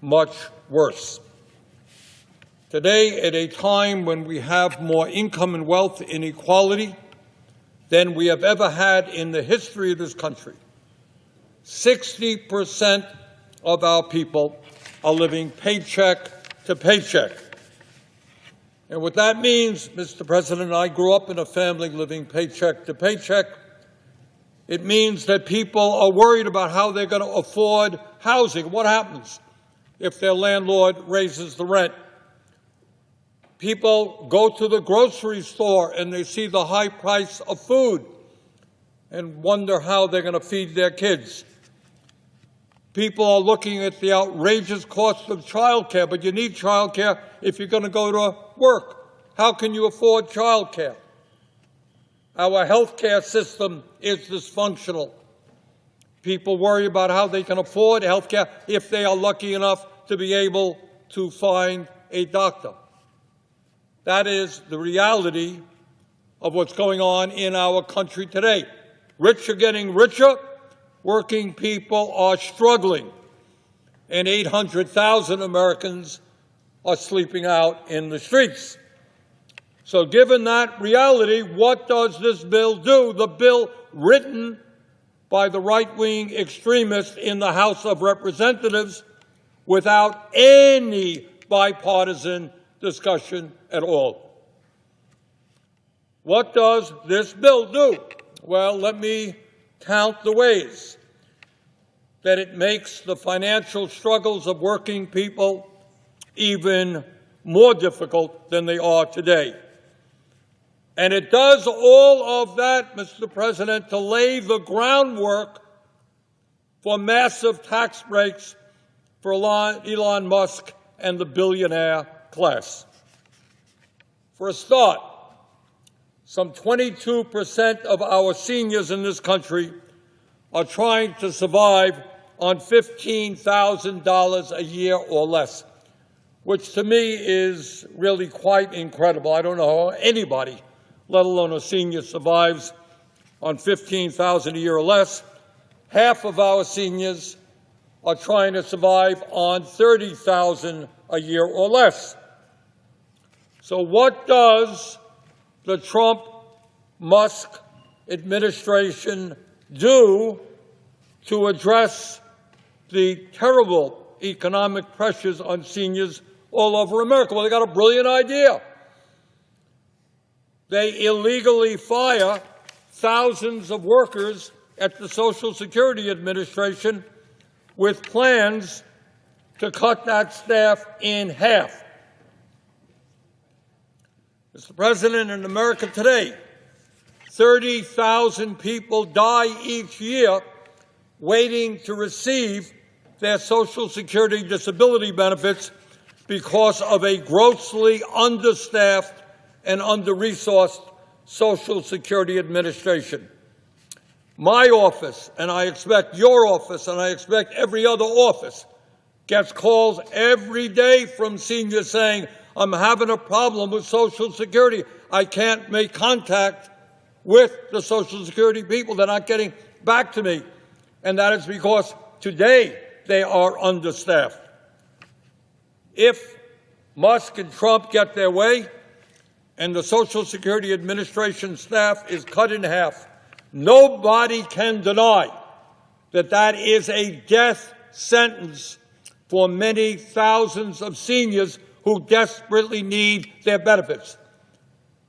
much worse. Today, at a time when we have more income and wealth inequality than we have ever had in the history of this country, 60% of our people are living paycheck to paycheck. And what that means, Mr. President, I grew up in a family living paycheck to paycheck. It means that people are worried about how they're going to afford housing. What happens if their landlord raises the rent? People go to the grocery store and they see the high price of food and wonder how they're going to feed their kids. People are looking at the outrageous cost of childcare, but you need childcare if you're going to go to work. How can you afford childcare? Our health care system is dysfunctional. People worry about how they can afford health care if they are lucky enough to be able to find a doctor. That is the reality of what's going on in our country today. Rich are getting richer, working people are struggling, and 800,000 Americans are sleeping out in the streets. So given that reality, what does this bill do? The bill written by the right-wing extremists in the House of Representatives without any bipartisan discussion at all. What does this bill do? Well, let me count the ways that it makes the financial struggles of working people even more difficult than they are today. And it does all of that, Mr. President, to lay the groundwork for massive tax breaks for Elon Musk and the billionaire class. For a start, some 22% of our seniors in this country are trying to survive on $15,000 a year or less, which to me is really quite incredible. I don't know how anybody, let alone a senior, survives on $15,000 a year or less. Half of our seniors are trying to survive on $30,000 a year or less. So what does the Trump-Musk administration do to address the terrible economic pressures on seniors all over America? Well, they got a brilliant idea. They illegally fire thousands of workers at the Social Security Administration with plans to cut that staff in half. Mr. President, in America today, 30,000 people die each year waiting to receive their Social Security disability benefits because of a grossly understaffed and under-resourced Social Security Administration. My office, and I expect your office, and I expect every other office, gets calls every day from seniors saying, I'm having a problem with Social Security. I can't make contact with the Social Security people. They're not getting back to me. And that is because today they are understaffed. If Musk and Trump get their way and the Social Security Administration staff is cut in half, nobody can deny that that is a death sentence for many thousands of seniors who desperately need their benefits.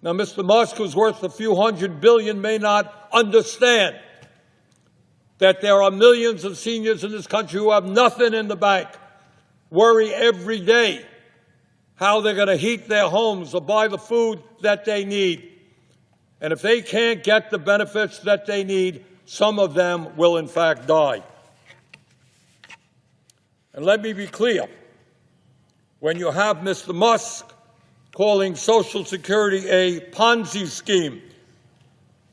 Now, Mr. Musk, who's worth a few $100 billion, may not understand that there are millions of seniors in this country who have nothing in the bank, worry every day how they're going to heat their homes or buy the food that they need. And if they can't get the benefits that they need, some of them will in fact die. And let me be clear. When you have Mr. Musk calling Social Security a Ponzi scheme,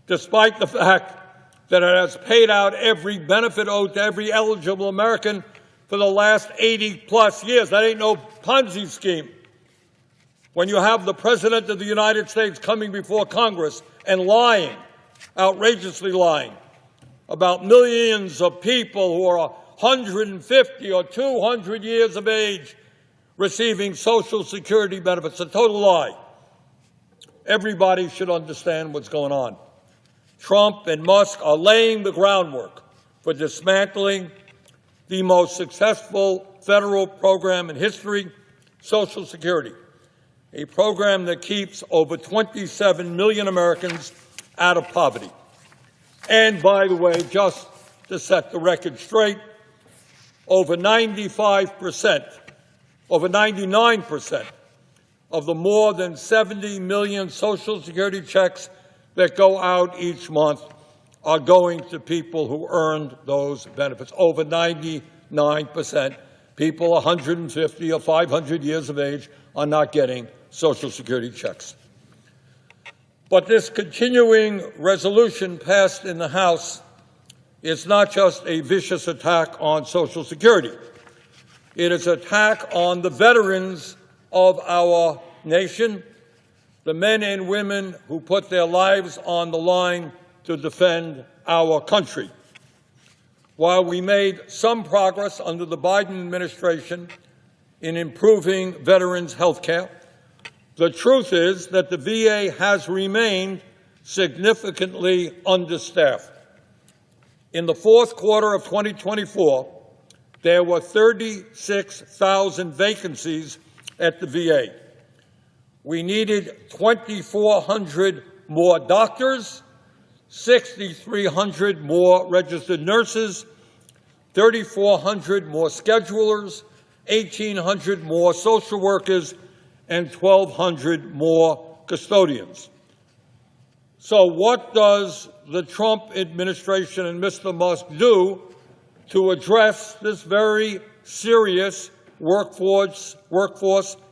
despite the fact that it has paid out every benefit owed to every eligible American for the last 80-plus years. That ain't no Ponzi scheme. When you have the President of the United States coming before Congress and lying, outrageously lying, about millions of people who are 150 or 200 years of age receiving Social Security benefits. A total lie. Everybody should understand what's going on. Trump and Musk are laying the groundwork for dismantling the most successful federal program in history, Social Security, a program that keeps over 27 million Americans out of poverty. And by the way, just to set the record straight, over 99% of the more than 70 million Social Security checks that go out each month are going to people who earned those benefits. Over 99%. People 150 or 500 years of age are not getting Social Security checks. But this continuing resolution passed in the House is not just a vicious attack on Social Security. It is an attack on the veterans of our nation, the men and women who put their lives on the line to defend our country. While we made some progress under the Biden administration in improving veterans' health care, the truth is that the VA has remained significantly understaffed. In the fourth quarter of 2024, there were 36,000 vacancies at the VA. We needed 2,400 more doctors, 6,300 more registered nurses, 3,400 more schedulers, 1,800 more social workers, and 1,200 more custodians. So what does the Trump administration and Mr. Musk do to address this very serious workforce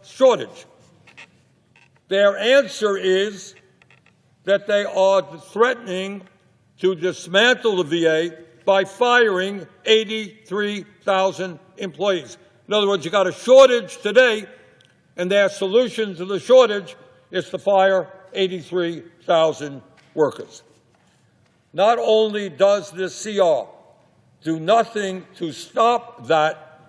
shortage? Their answer is that they are threatening to dismantle the VA by firing 83,000 employees. In other words, you got a shortage today, and their solution to the shortage is to fire 83,000 workers. Not only does this CR do nothing to stop that,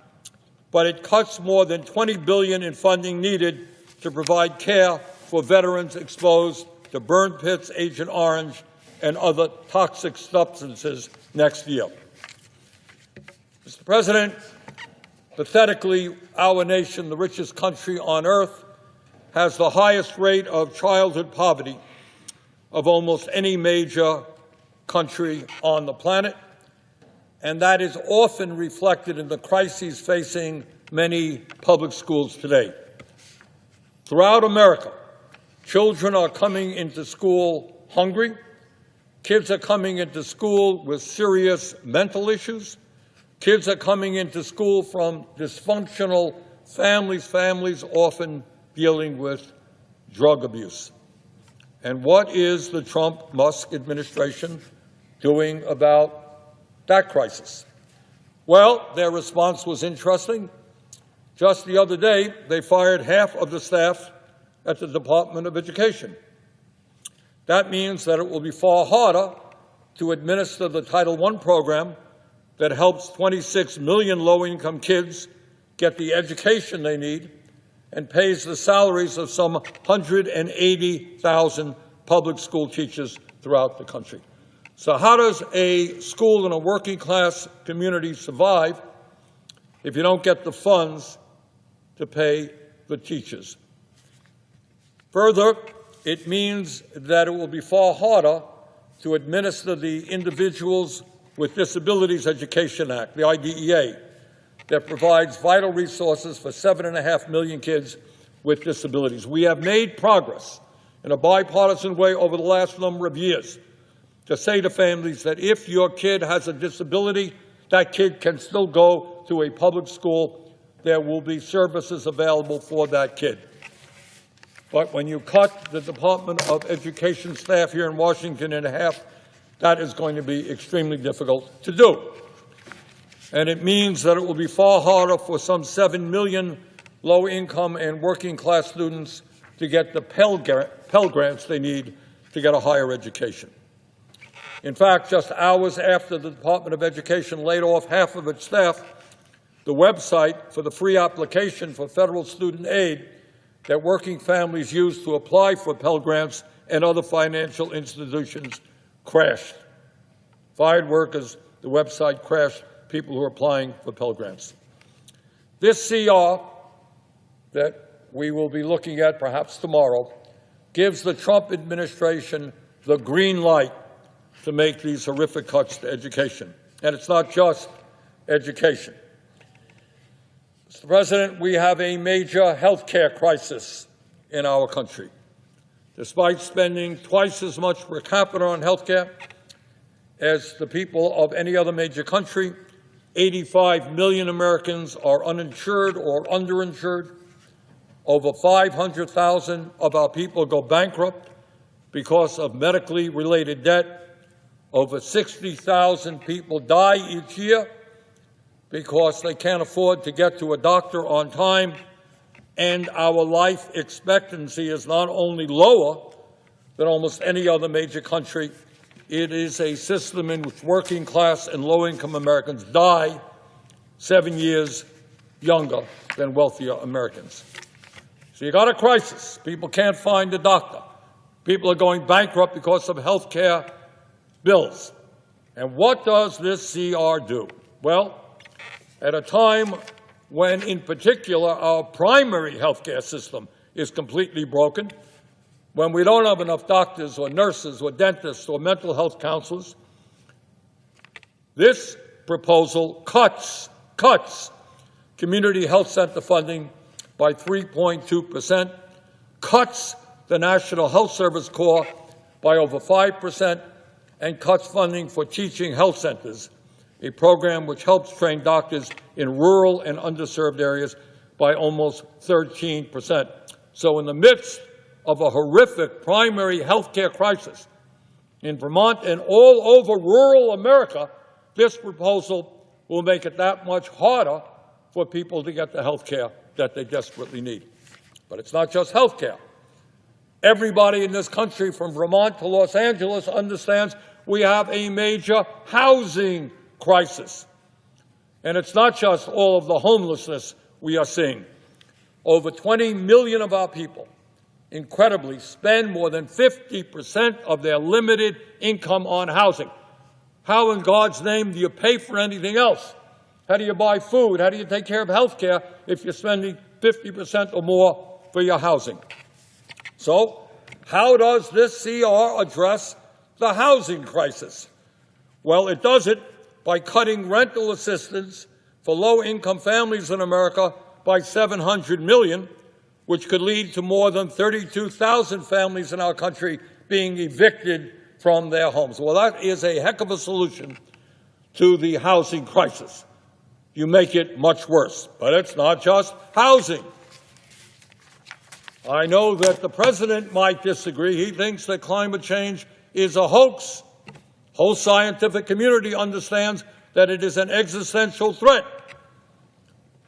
but it cuts more than $20 billion in funding needed to provide care for veterans exposed to burn pits, Agent Orange, and other toxic substances next year. Mr. President, pathetically, our nation, the richest country on earth, has the highest rate of childhood poverty of almost any major country on the planet, and that is often reflected in the crises facing many public schools today. Throughout America, children are coming into school hungry. Kids are coming into school with serious mental issues. Kids are coming into school from dysfunctional families often dealing with drug abuse. And what is the Trump-Musk administration doing about that crisis? Well, their response was interesting. Just the other day, they fired half of the staff at the Department of Education. That means that it will be far harder to administer the Title I program that helps 26 million low-income kids get the education they need and pays the salaries of some 180,000 public school teachers throughout the country. So how does a school in a working-class community survive if you don't get the funds to pay the teachers? Further, it means that it will be far harder to administer the Individuals with Disabilities Education Act, the IDEA, that provides vital resources for 7.5 million kids with disabilities. We have made progress in a bipartisan way over the last number of years to say to families that if your kid has a disability, that kid can still go to a public school. There will be services available for that kid. But when you cut the Department of Education staff here in Washington in half, that is going to be extremely difficult to do. And it means that it will be far harder for some 7 million low-income and working-class students to get the Pell Grants they need to get a higher education. In fact, just hours after the Department of Education laid off half of its staff, the website for the free application for federal student aid that working families use to apply for Pell Grants and other financial institutions crashed. Fired workers, the website crashed, people who are applying for Pell Grants. This CR that we will be looking at perhaps tomorrow gives the Trump administration the green light to make these horrific cuts to education. And it's not just education. Mr. President, we have a major health care crisis in our country. Despite spending twice as much per capita on health care as the people of any other major country, 85 million Americans are uninsured or underinsured. Over 500,000 of our people go bankrupt because of medically related debt. Over 60,000 people die each year because they can't afford to get to a doctor on time. And our life expectancy is not only lower than almost any other major country, it is a system in which working class and low-income Americans die 7 years younger than wealthier Americans. So you got a crisis. People can't find a doctor. People are going bankrupt because of health care bills. And what does this CR do? Well, at a time when, in particular, our primary health care system is completely broken, when we don't have enough doctors or nurses or dentists or mental health counselors, this proposal cuts community health center funding by 3.2%, cuts the National Health Service Corps by over 5%, and cuts funding for teaching health centers, a program which helps train doctors in rural and underserved areas, by almost 13%. So in the midst of a horrific primary health care crisis in Vermont and all over rural America, this proposal will make it that much harder for people to get the health care that they desperately need. But it's not just health care. Everybody in this country, from Vermont to Los Angeles, understands we have a major housing crisis. And it's not just all of the homelessness we are seeing. Over 20 million of our people, incredibly, spend more than 50% of their limited income on housing. How in God's name do you pay for anything else? How do you buy food? How do you take care of health care if you're spending 50% or more for your housing? So, how does this CR address the housing crisis? Well, it does it by cutting rental assistance for low-income families in America by $700 million, which could lead to more than 32,000 families in our country being evicted from their homes. Well, that is a heck of a solution to the housing crisis. You make it much worse. But it's not just housing. I know that the president might disagree. He thinks that climate change is a hoax. The whole scientific community understands that it is an existential threat.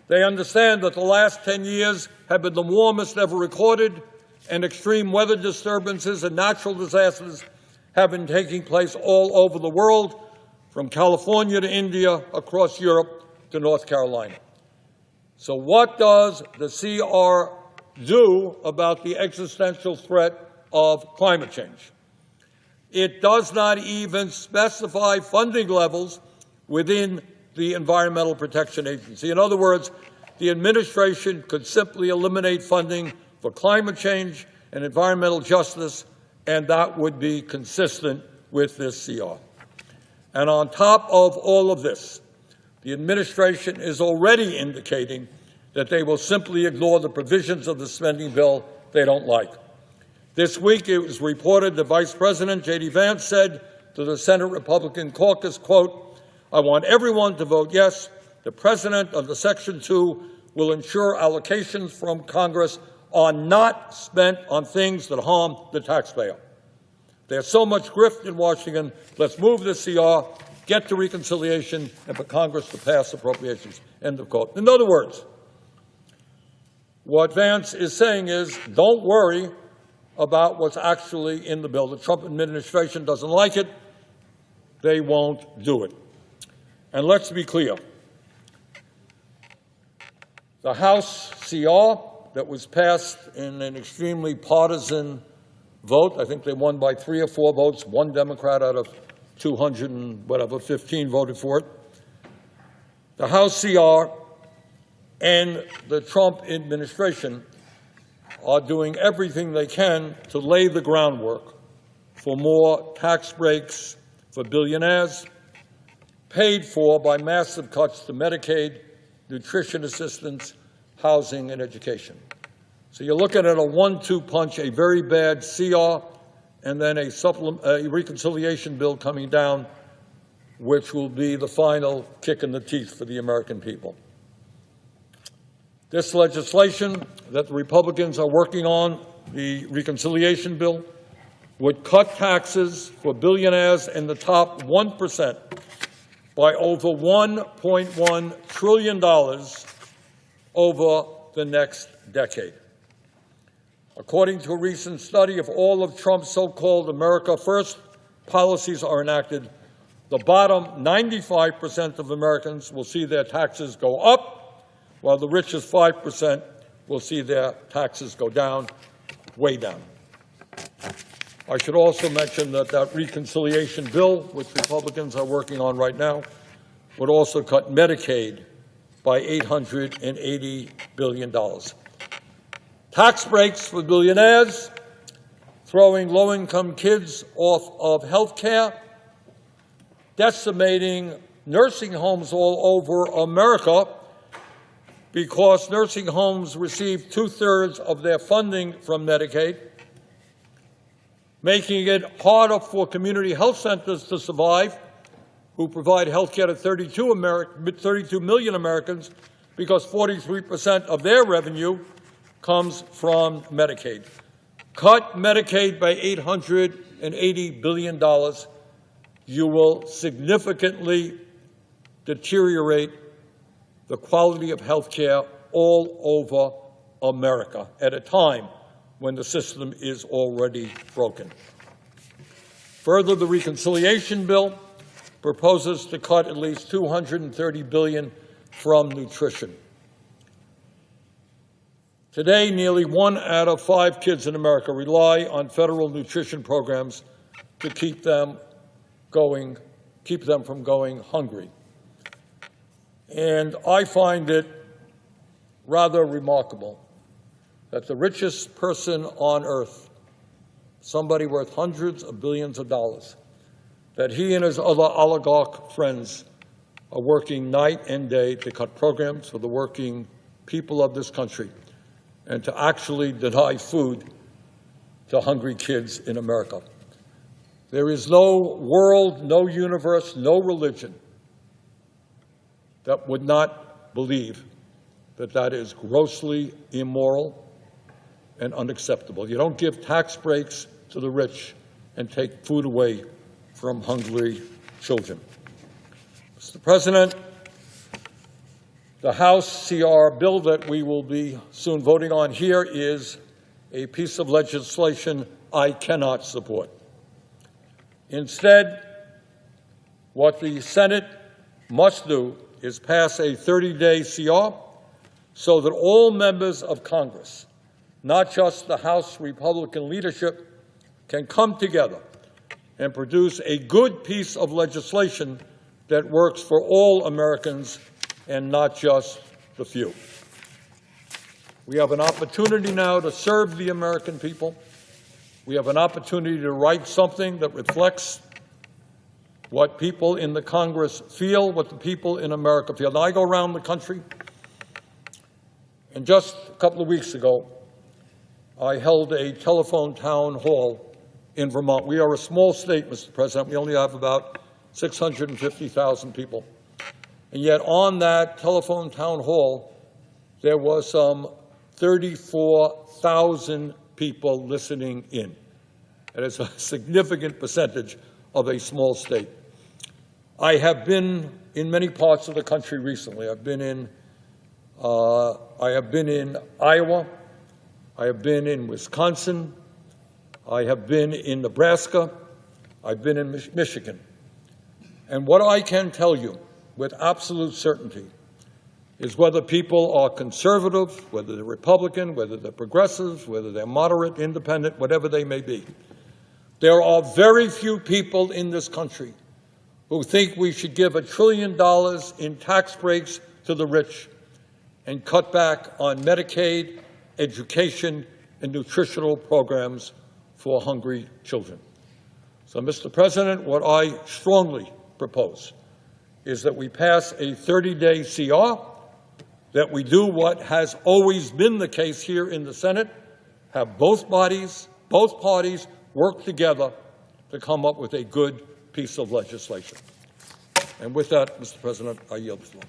They understand that the last 10 years have been the warmest ever recorded, and extreme weather disturbances and natural disasters have been taking place all over the world, from California to India, across Europe to North Carolina. So what does the CR do about the existential threat of climate change? It does not even specify funding levels within the Environmental Protection Agency. In other words, the administration could simply eliminate funding for climate change and environmental justice, and that would be consistent with this CR. And on top of all of this, the administration is already indicating that they will simply ignore the provisions of the spending bill they don't like. This week, it was reported that Vice President J.D. Vance said to the Senate Republican caucus, quote, "I want everyone to vote yes. The President under Section 2 will ensure allocations from Congress are not spent on things that harm the taxpayer." There's so much grift in Washington. Let's move this CR, get to reconciliation, and for Congress to pass appropriations. End of quote. In other words, what Vance is saying is, don't worry about what's actually in the bill. The Trump administration doesn't like it. they won't do it. And let's be clear. The House CR that was passed in an extremely partisan vote, I think they won by 3 or 4 votes, 1 Democrat out of 200 and whatever, 15 voted for it. The House CR and the Trump administration are doing everything they can to lay the groundwork for more tax breaks for billionaires, paid for by massive cuts to Medicaid, nutrition assistance, housing, and education. So you're looking at a 1-2 punch, a very bad CR, and then a reconciliation bill coming down, which will be the final kick in the teeth for the American people. This legislation that the Republicans are working on, the reconciliation bill, would cut taxes for billionaires in the top 1% by over $1.1 trillion over the next decade. According to a recent study, if all of Trump's so-called America First policies are enacted, the bottom 95% of Americans will see their taxes go up, while the richest 5% will see their taxes go down, way down. I should also mention that that reconciliation bill, which Republicans are working on right now, would also cut Medicaid by $880 billion. Tax breaks for billionaires, throwing low-income kids off of health care, decimating nursing homes all over America because nursing homes receive 2/3 of their funding from Medicaid, making it harder for community health centers to survive, who provide health care to 32 million Americans, because 43% of their revenue comes from Medicaid. Cut Medicaid by $880 billion. You will significantly deteriorate the quality of health care all over America at a time when the system is already broken. Further, the reconciliation bill proposes to cut at least $230 billion from nutrition. Today, nearly 1 out of 5 kids in America rely on federal nutrition programs to keep them from going hungry. And I find it rather remarkable that the richest person on earth, somebody worth hundreds of billions of dollars, that he and his other oligarch friends are working night and day to cut programs for the working people of this country and to actually deny food to hungry kids in America. There is no world, no universe, no religion that would not believe that that is grossly immoral and unacceptable. You don't give tax breaks to the rich and take food away from hungry children. Mr. President, the House CR bill that we will be soon voting on here is a piece of legislation I cannot support. Instead, what the Senate must do is pass a 30-day CR so that all members of Congress, not just the House Republican leadership, can come together and produce a good piece of legislation that works for all Americans and not just the few. We have an opportunity now to serve the American people. We have an opportunity to write something that reflects what people in the Congress feel, what the people in America feel. Now, I go around the country, and just a couple of weeks ago, I held a telephone town hall in Vermont. We are a small state, Mr. President. We only have about 650,000 people. And yet on that telephone town hall, there was some 34,000 people listening in. It is a significant percentage of a small state. I have been in many parts of the country recently. I have been in Iowa. I have been in Wisconsin. I have been in Nebraska. I've been in Michigan. And what I can tell you with absolute certainty is whether people are conservative, whether they're Republican, whether they're progressive, whether they're moderate, independent, whatever they may be, there are very few people in this country who think we should give $1 trillion in tax breaks to the rich and cut back on Medicaid, education, and nutritional programs for hungry children. So, Mr. President, what I strongly propose is that we pass a 30-day CR, that we do what has always been the case here in the Senate, have both parties work together to come up with a good piece of legislation. And with that, Mr. President, I yield the floor.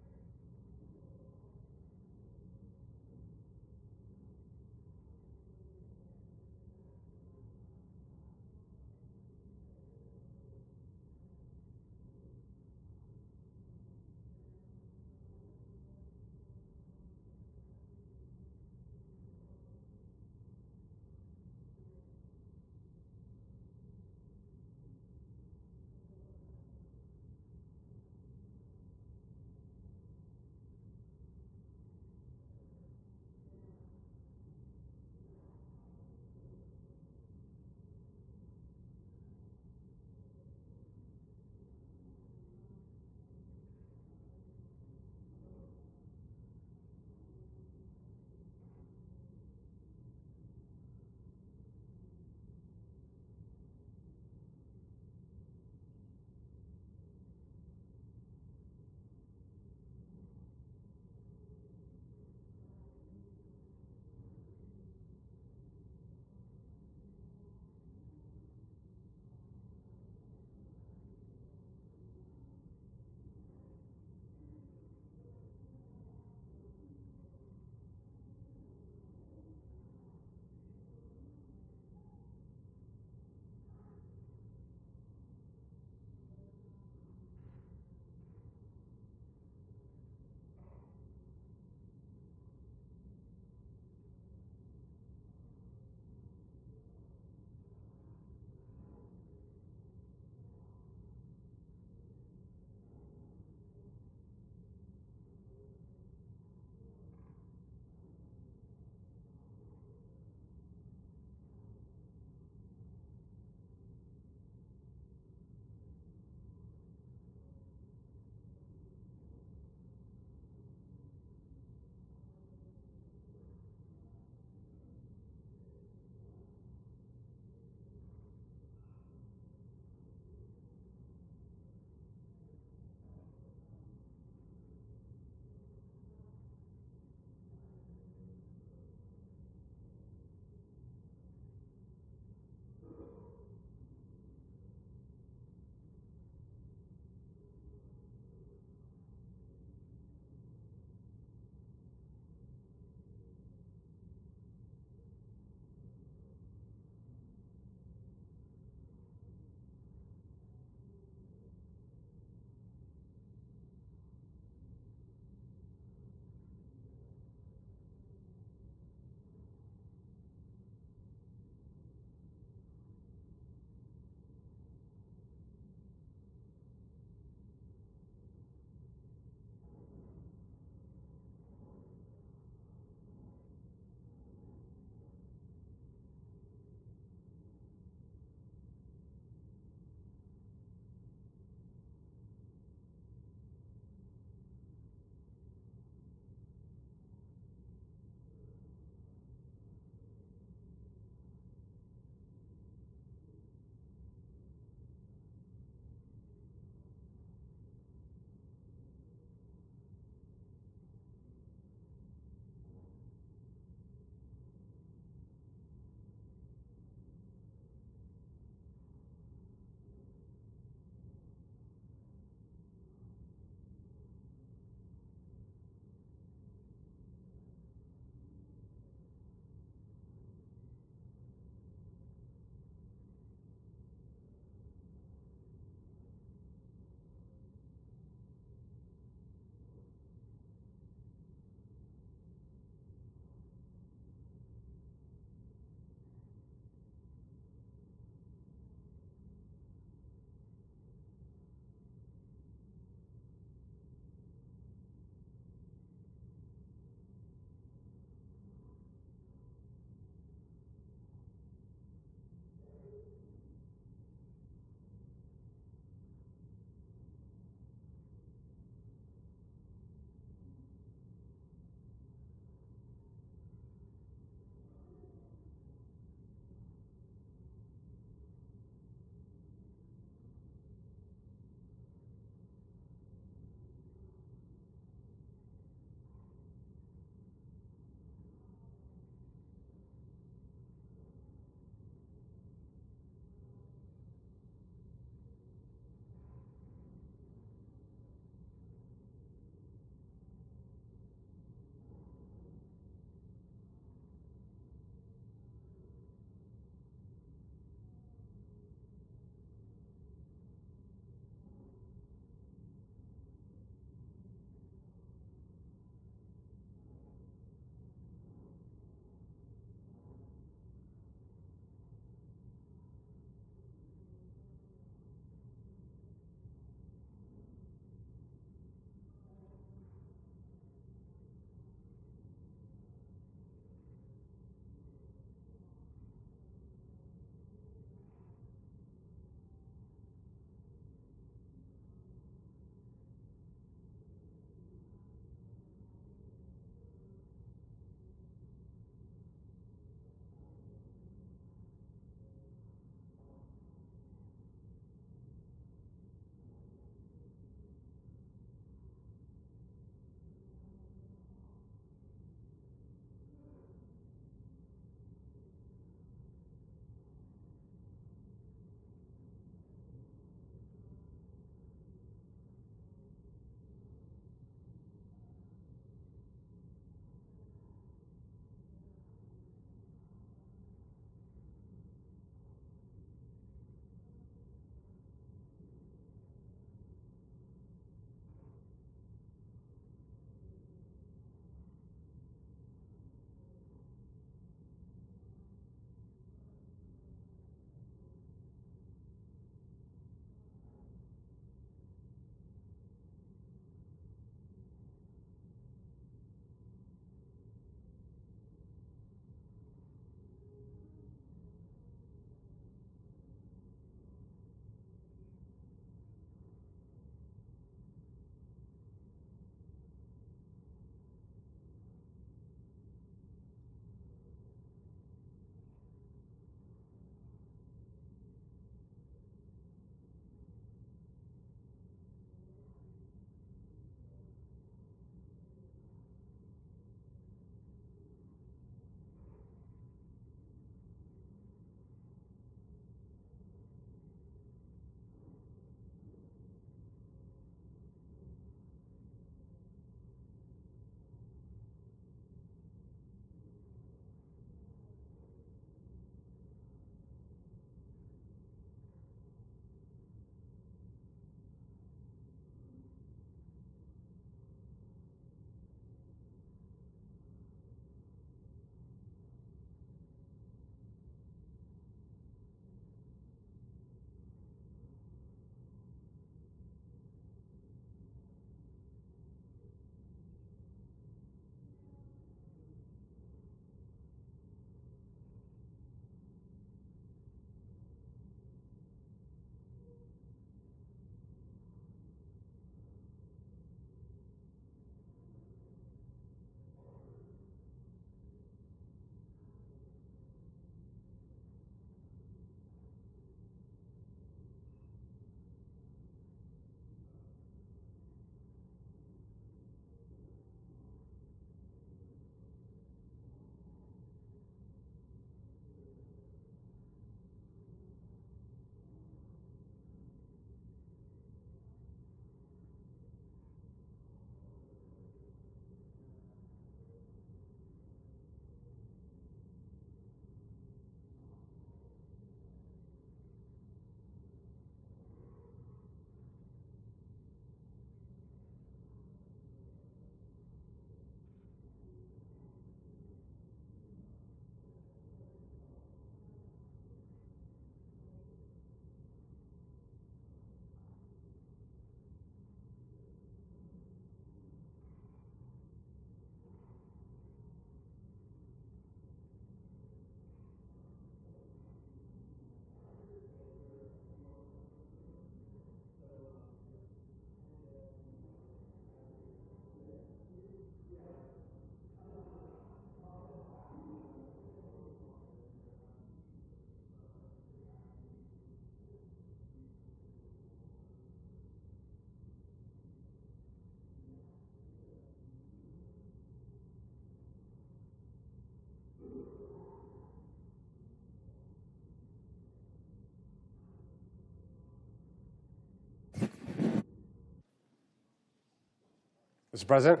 Mr. President,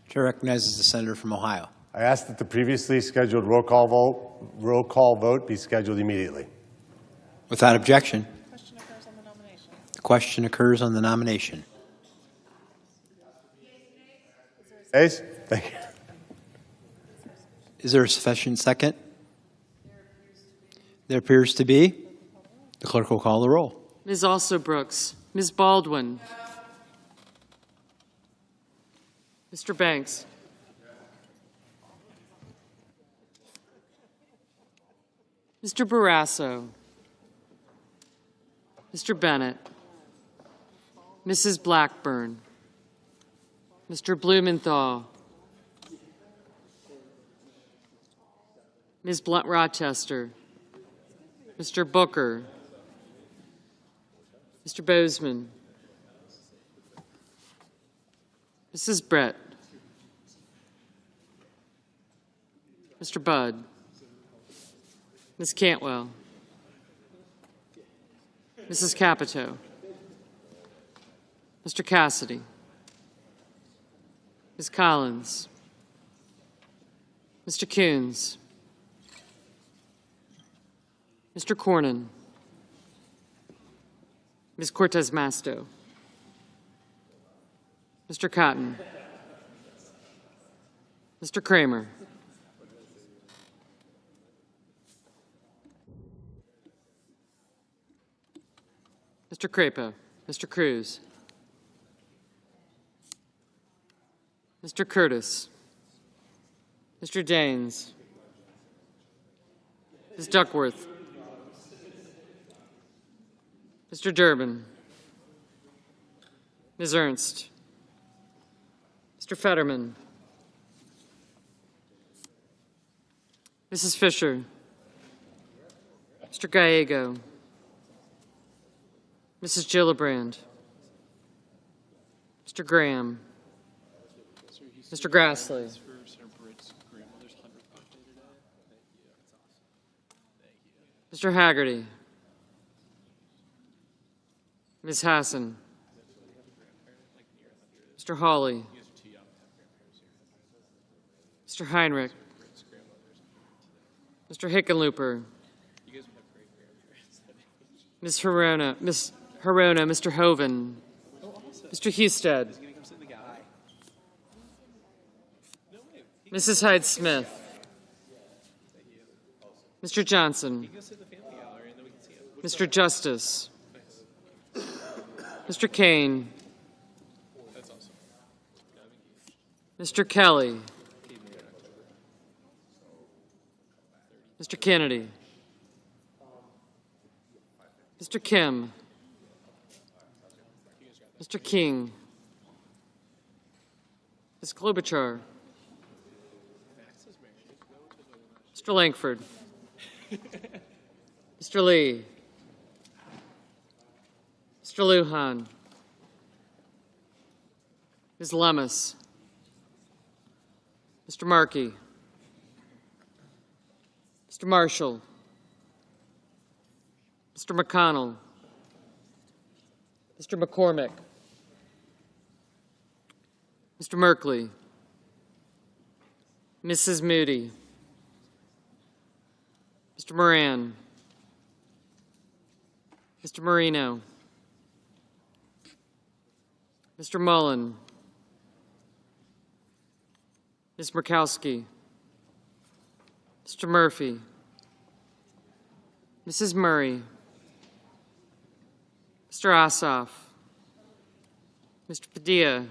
Chair recognizes the senator from Ohio. I ask that the previously scheduled roll call vote be scheduled immediately. Without objection, Question occurs on the nomination. the question occurs on the nomination. Ayes? Thank you. Is there a sufficient second? There appears to be. The clerk will call the roll. Ms. Alsobrooks, Ms. Baldwin, Mr. Banks, Mr. Barrasso, Mr. Bennett, Mrs. Blackburn, Mr. Blumenthal, Ms. Blunt Rochester, Mr. Booker, Mr. Bozeman, Mrs. Brett, Mr. Budd, Ms. Cantwell, Mrs. Capito, Mr. Cassidy, Ms. Collins, Mr. Coons, Mr. Cornyn, Ms. Cortez Masto, Mr. Cotton, Mr. Kramer, Mr. Crapo, Mr. Cruz, Mr. Curtis, Mr. Daines, Ms. Duckworth, Mr. Durbin, Ms. Ernst, Mr. Fetterman, Mrs. Fisher, Mr. Gallego, Mrs. Gillibrand, Mr. Graham, Mr. Grassley, Mr. Haggerty, Ms. Hassan, Mr. Hawley, Mr. Heinrich, Mr. Hickenlooper, Ms. Herona, Mr. Hoven, Mr. Husted, Mrs. Hyde-Smith, Mr. Johnson, Mr. Justice, Mr. Kane, Mr. Kelly, Mr. Kennedy, Mr. Kim, Mr. King, Ms. Klobuchar, Mr. Langford, Mr. Lee, Mr. Lujan, Ms. Lemus, Mr. Markey, Mr. Marshall, Mr. McConnell, Mr. McCormick, Mr. Merkley, Mrs. Moody, Mr. Moran, Mr. Marino, Mr. Mullen, Ms. Murkowski, Mr. Murphy, Mrs. Murray, Mr. Ossoff, Mr. Padilla,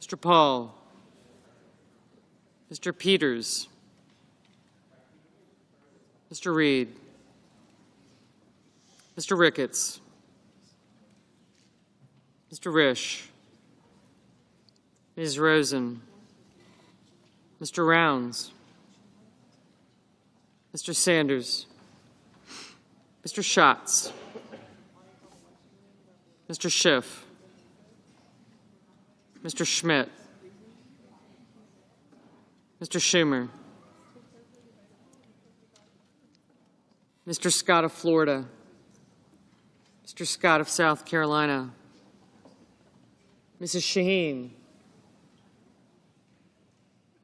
Mr. Paul, Mr. Peters, Mr. Reed, Mr. Ricketts, Mr. Risch, Ms. Rosen, Mr. Rounds, Mr. Sanders, Mr. Schatz, Mr. Schiff, Mr. Schmidt, Mr. Schumer, Mr. Scott of Florida, Mr. Scott of South Carolina, Mrs. Shaheen.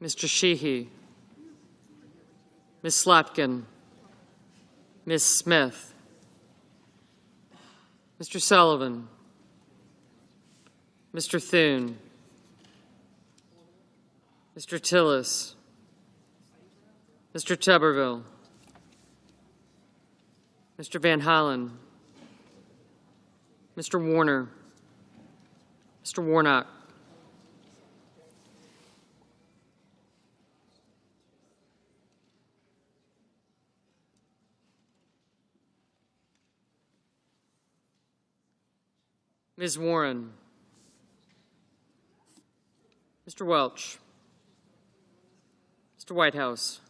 Mr. Sheehy. Ms. Slapkin. Ms. Smith. Mr. Sullivan. Mr. Thune. Mr. Tillis. Mr. Tuberville. Mr. Van Hollen. Mr. Warner. Mr. Warnock. Ms. Warren. Mr. Welch. Mr. Whitehouse.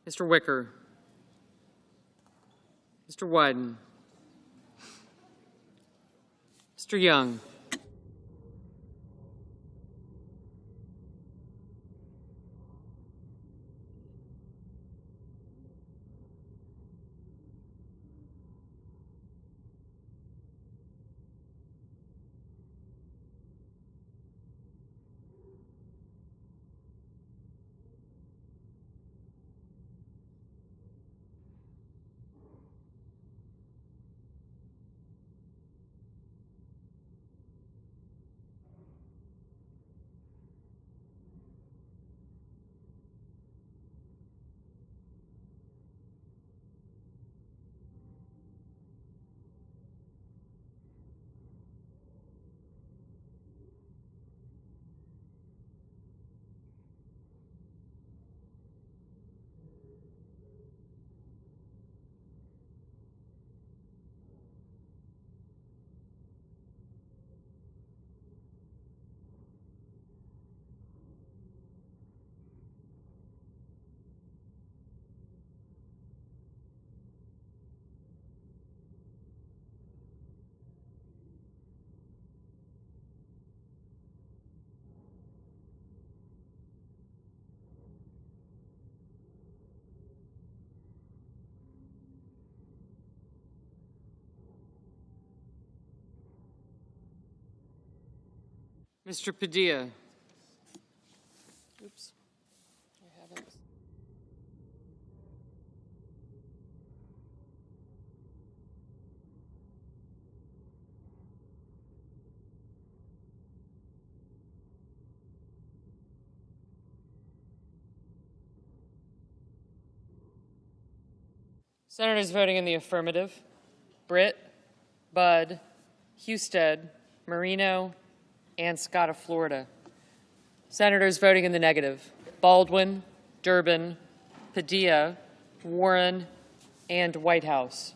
Mr. Wicker. Mr. Wyden. Mr. Young. Mr. Padilla. Oops. I haven't. Senators voting in the affirmative: Britt, Budd, Husted, Marino, and Scott of Florida. Senators voting in the negative: Baldwin, Durbin, Padilla, Warren, and Whitehouse.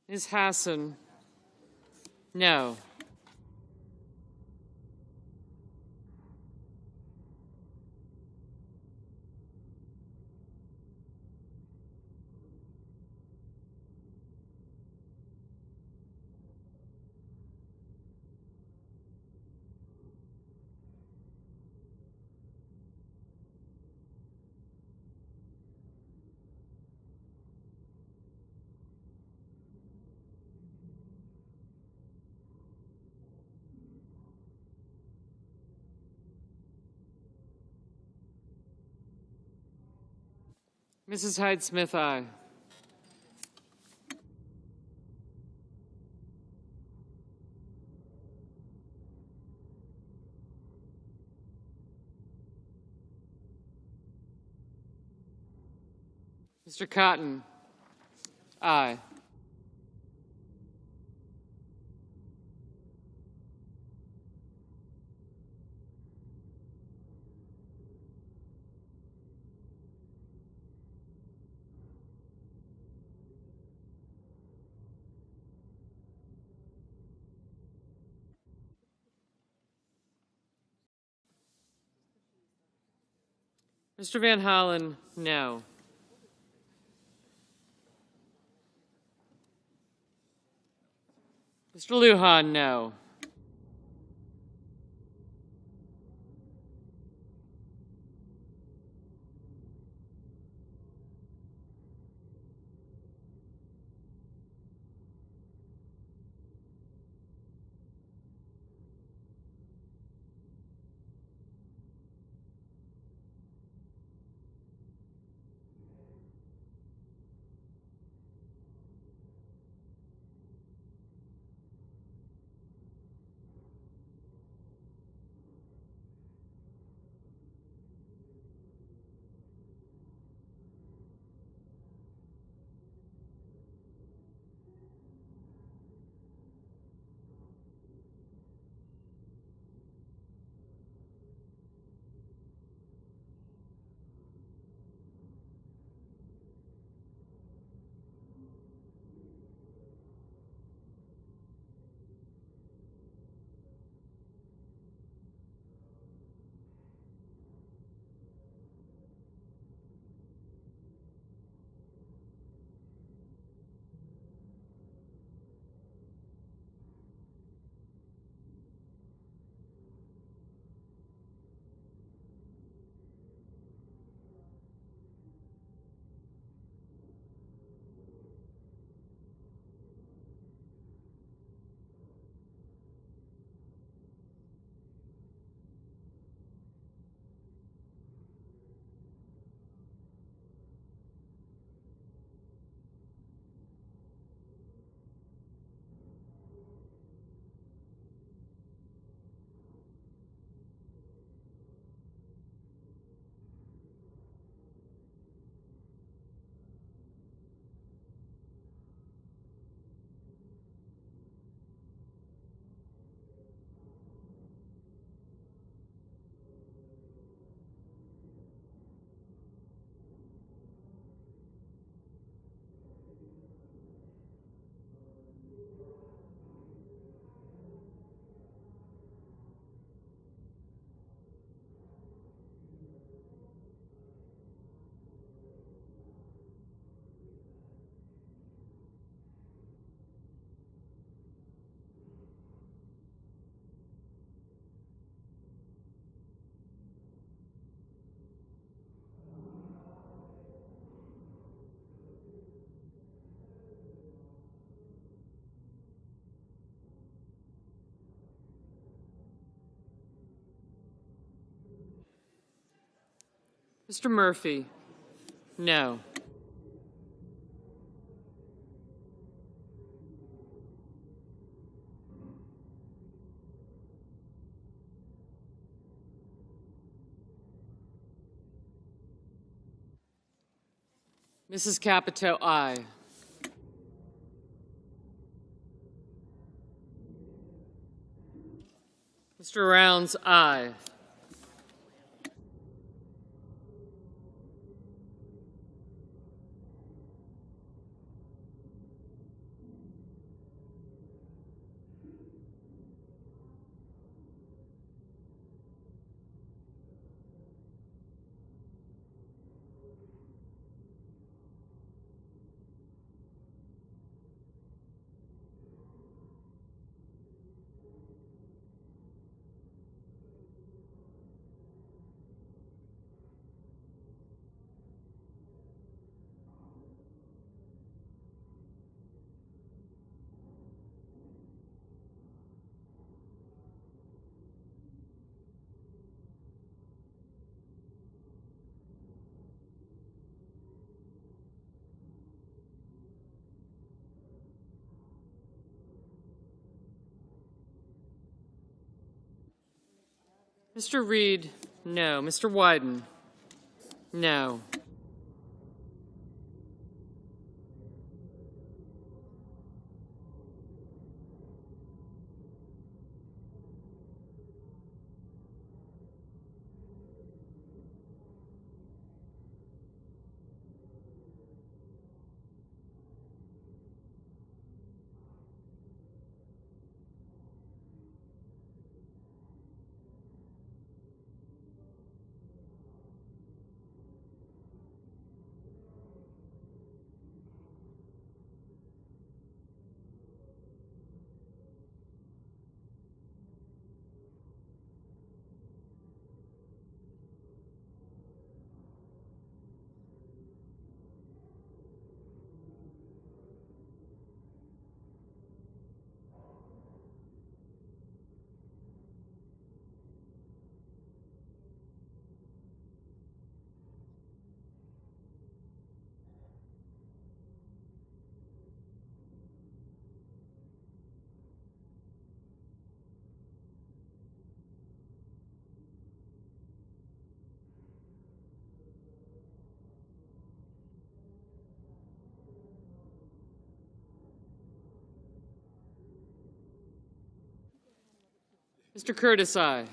Ms. Hassan? No. Mrs. Hyde-Smith, aye. Mr. Cotton, aye. Mr. Van Hollen, no. Mr. Lujan, no. Mr. Murphy, no. Mrs. Capito, aye. Mr. Rounds, aye. Mr. Reed, no. Mr. Wyden, no. Mr. Curtis, aye.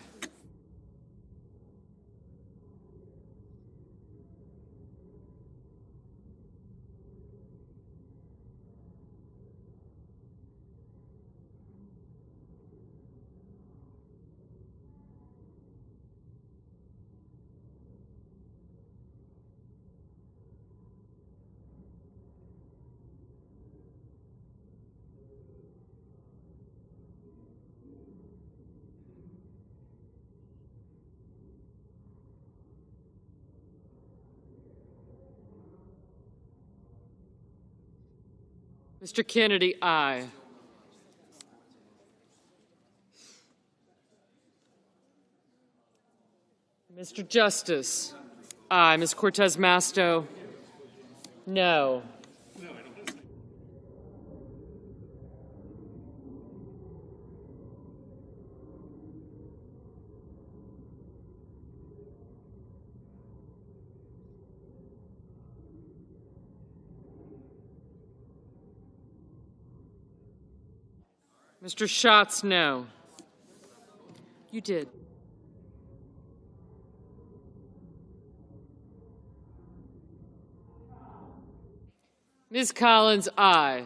Mr. Kennedy, aye. Mr. Justice, aye. Ms. Cortez Masto, no. Mr. Schatz, no. You did. Ms. Collins, aye.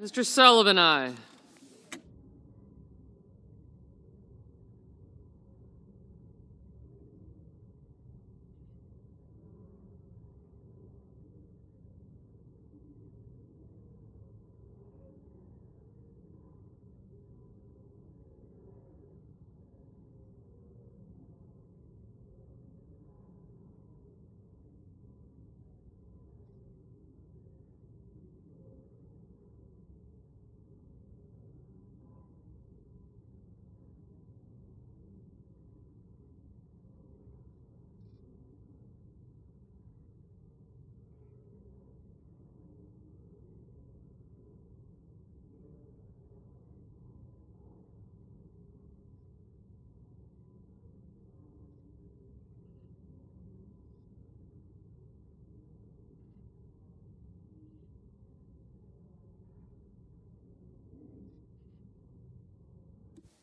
Mr. Sullivan, aye.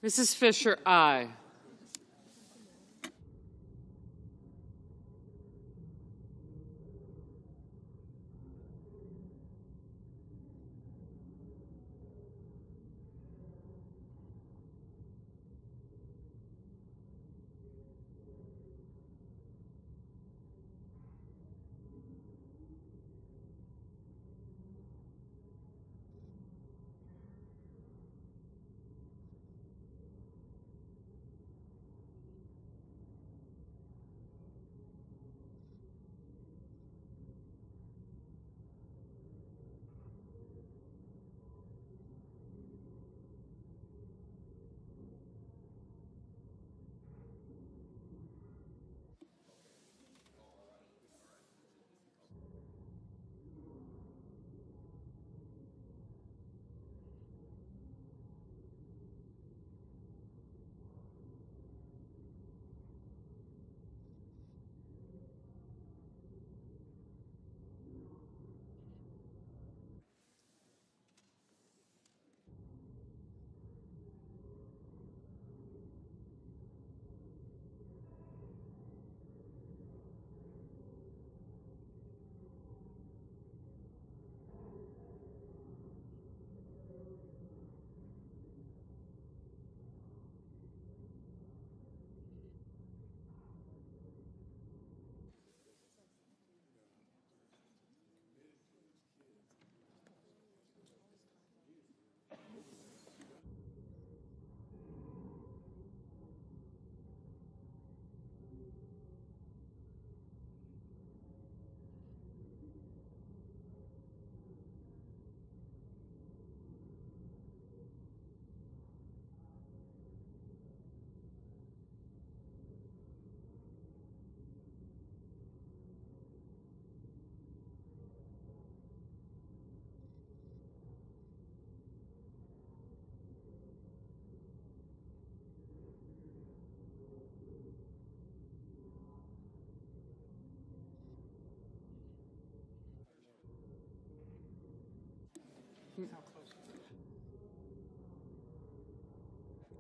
Mrs. Fisher, aye.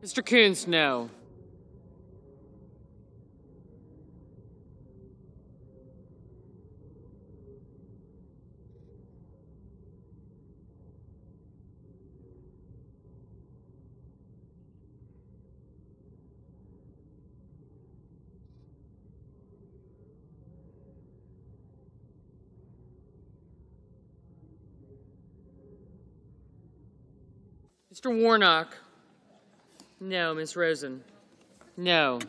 Mr. Coons, no. Mr. Warnock, no. Ms. Rosen, no.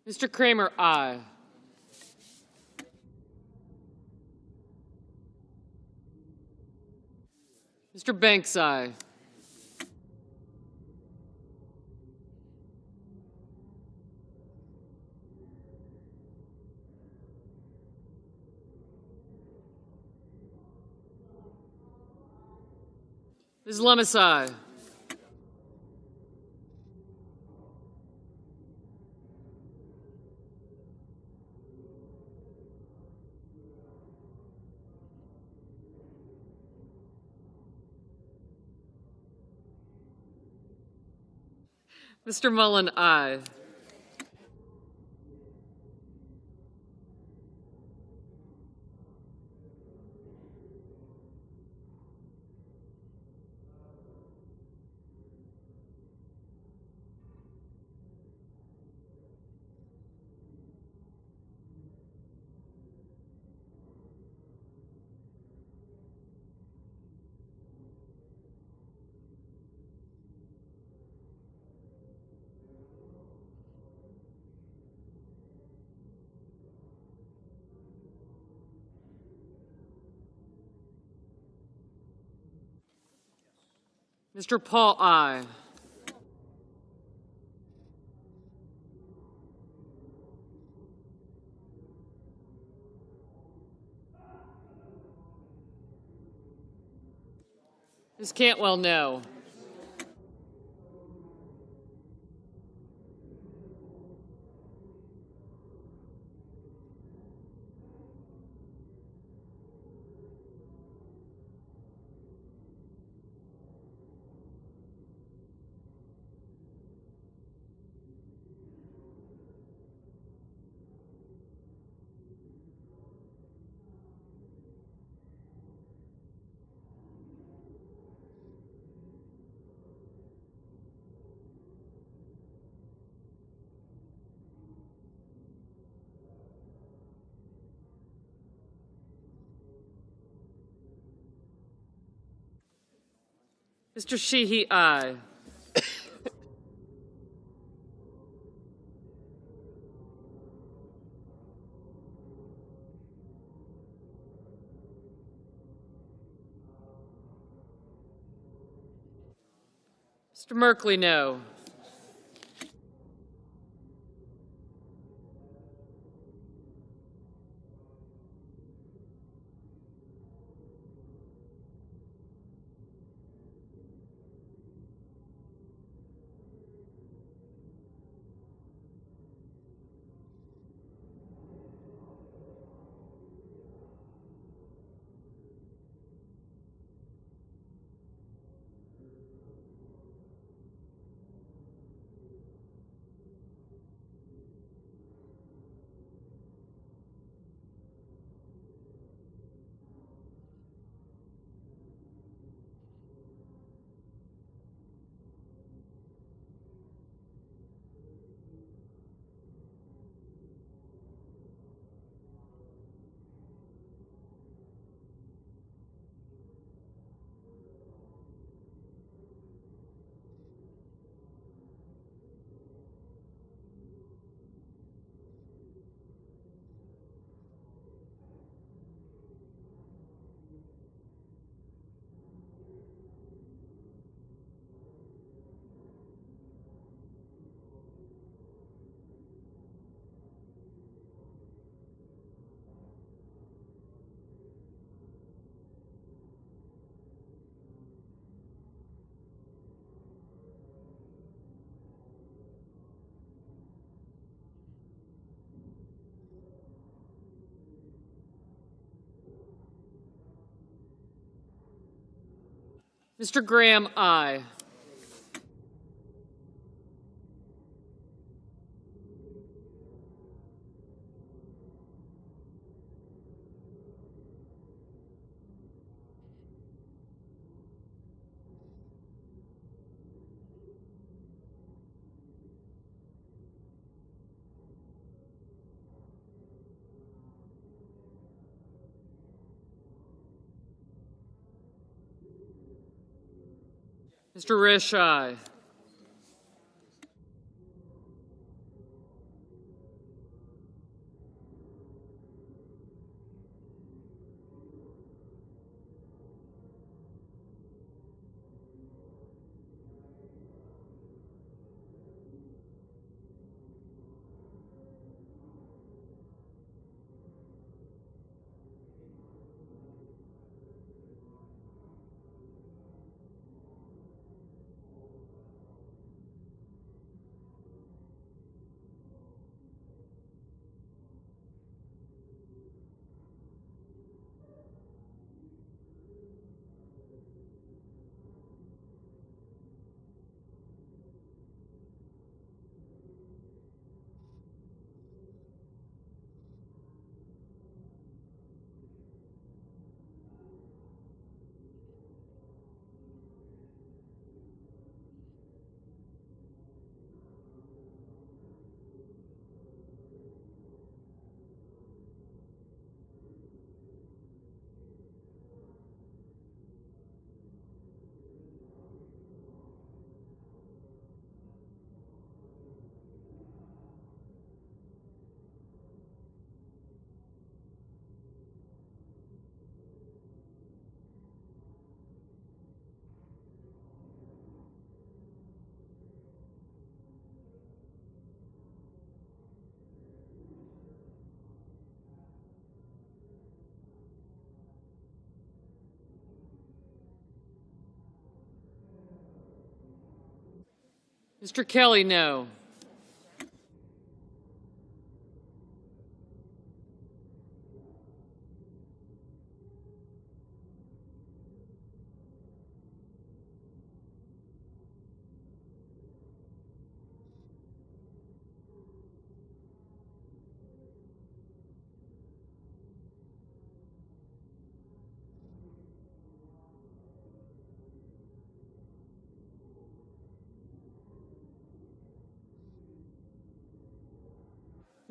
Mr. Kramer, aye. Mr. Banks, aye. Ms. Lummis, aye. Mr. Mullen, aye. Mr. Paul, aye. Ms. Cantwell, no. Mr. Sheehy, aye. Mr. Merkley, no. Mr. Graham, aye. Mr. Risch, aye. Mr. Kelly, no.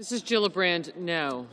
Mrs. Gillibrand, no.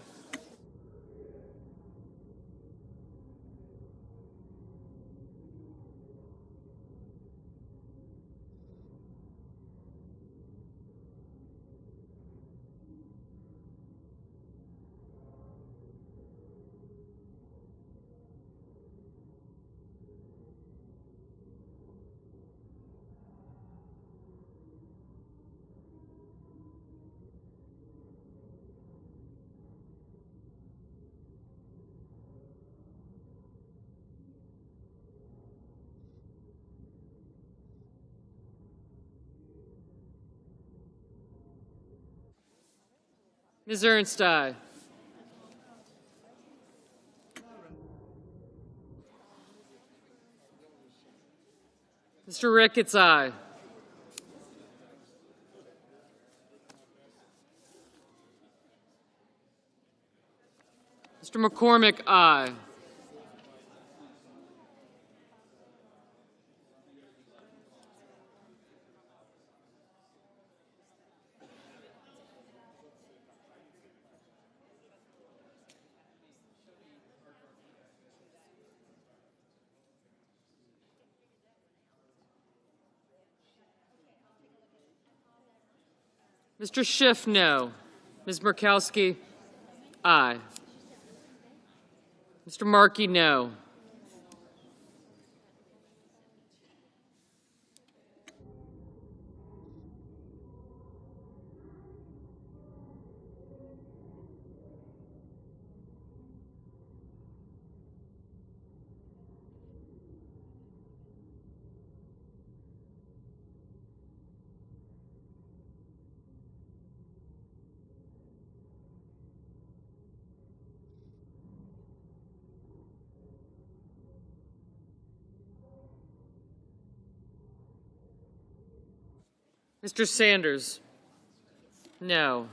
Ms. Ernst, aye. Mr. Ricketts, aye. Mr. McCormick, aye. Mr. Schiff, no. Ms. Murkowski, aye. Mr. Markey, no. Mr. Sanders? No.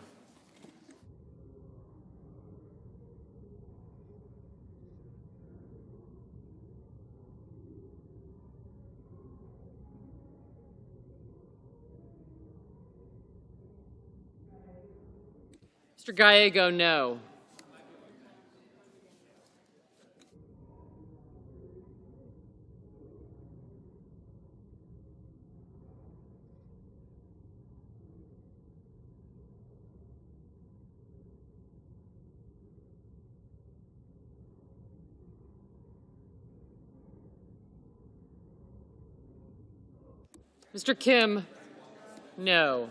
Mr. Gallego, no. Mr. Kim, no.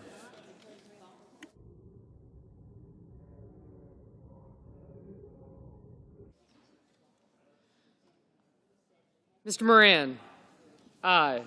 Mr. Moran? Aye.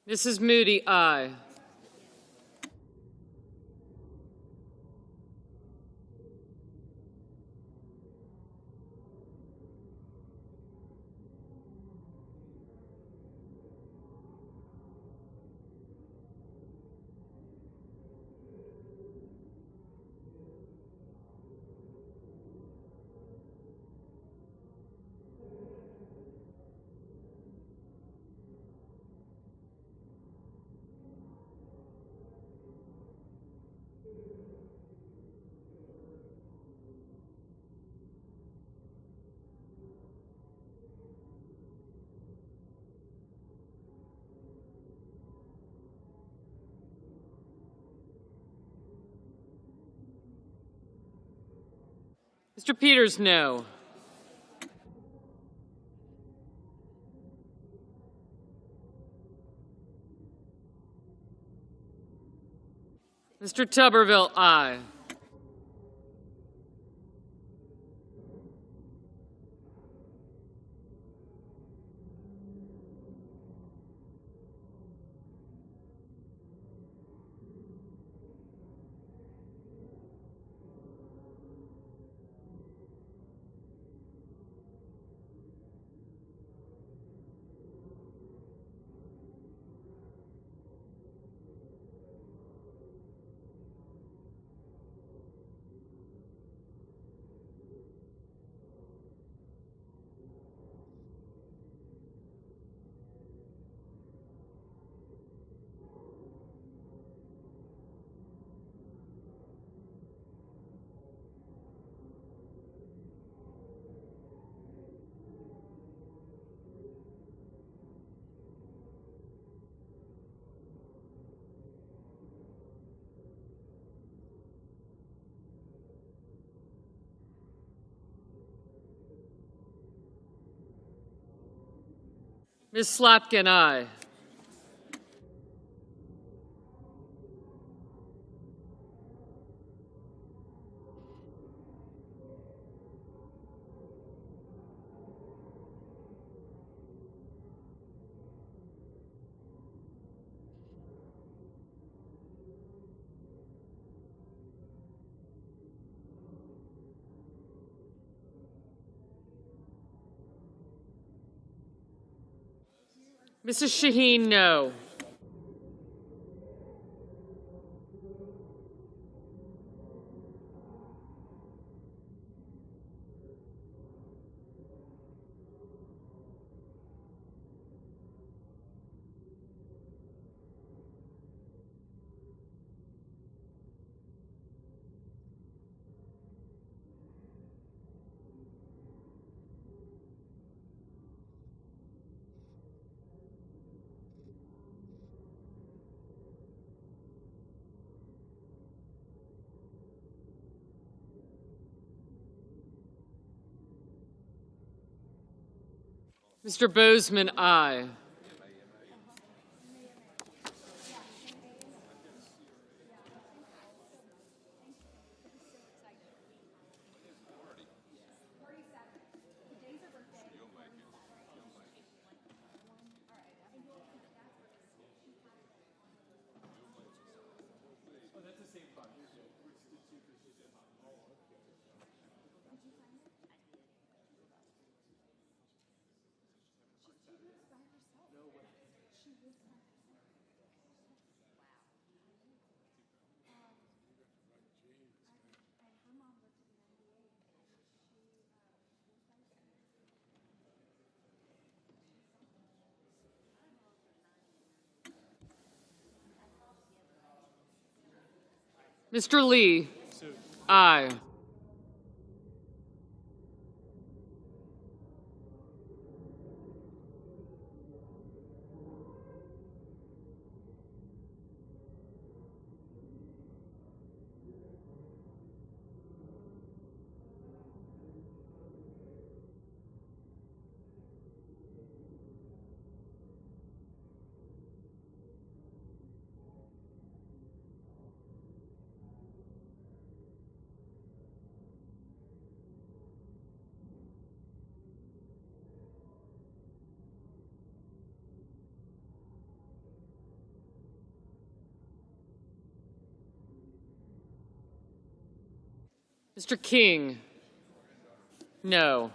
Mrs. Moody, aye. Mr. Peters, no. Mr. Tuberville, aye. Ms. Slotkin, aye. Mrs. Shaheen, no. Mr. Bozeman, aye. Mr. Lee, aye. Mr. King, no.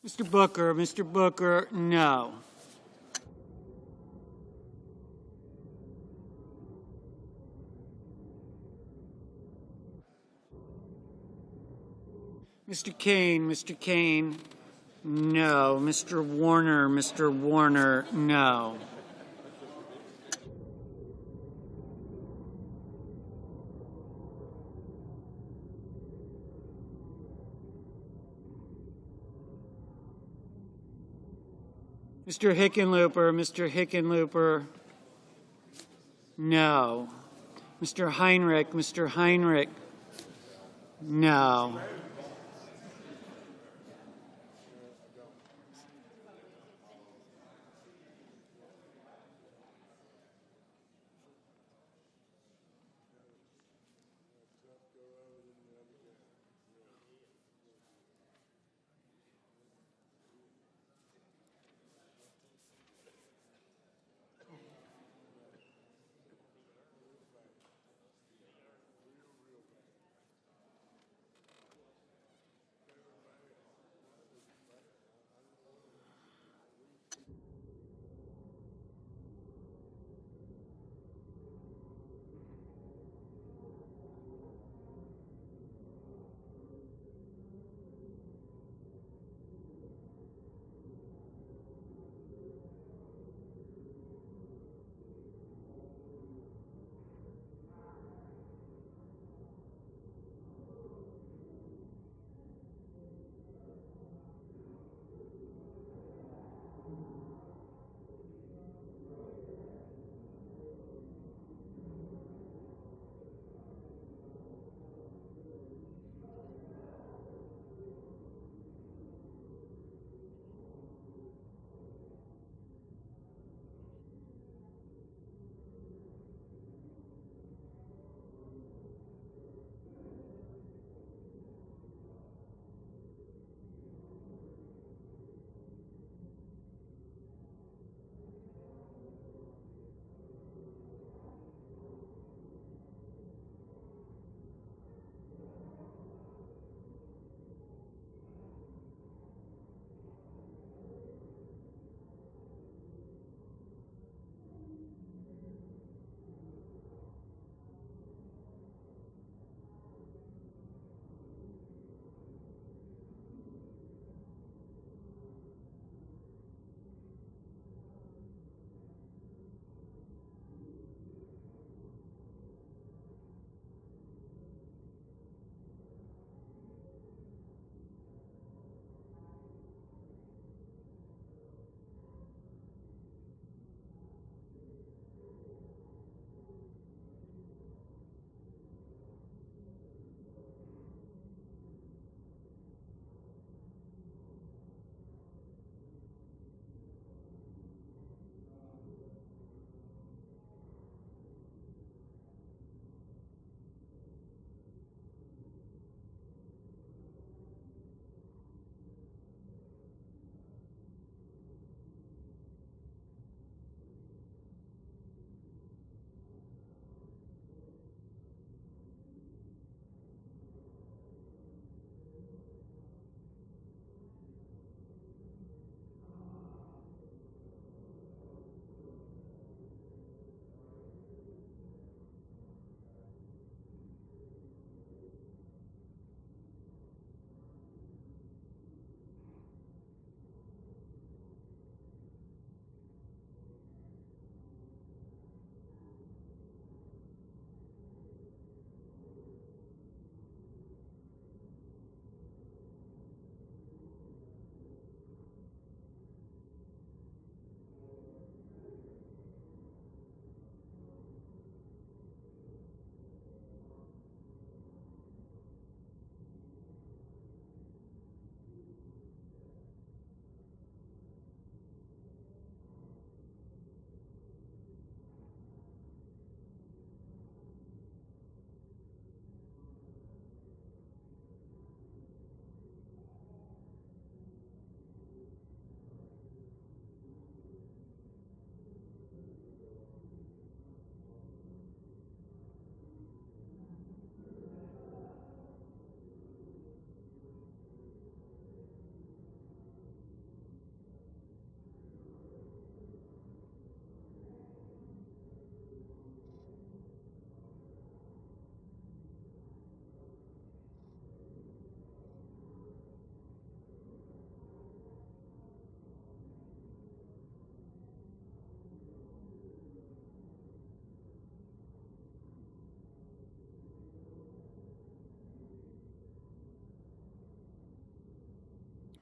Mr. Booker, no. Mr. Kane, no. Mr. Warner, no. Mr. Hickenlooper, no. Mr. Heinrich, no.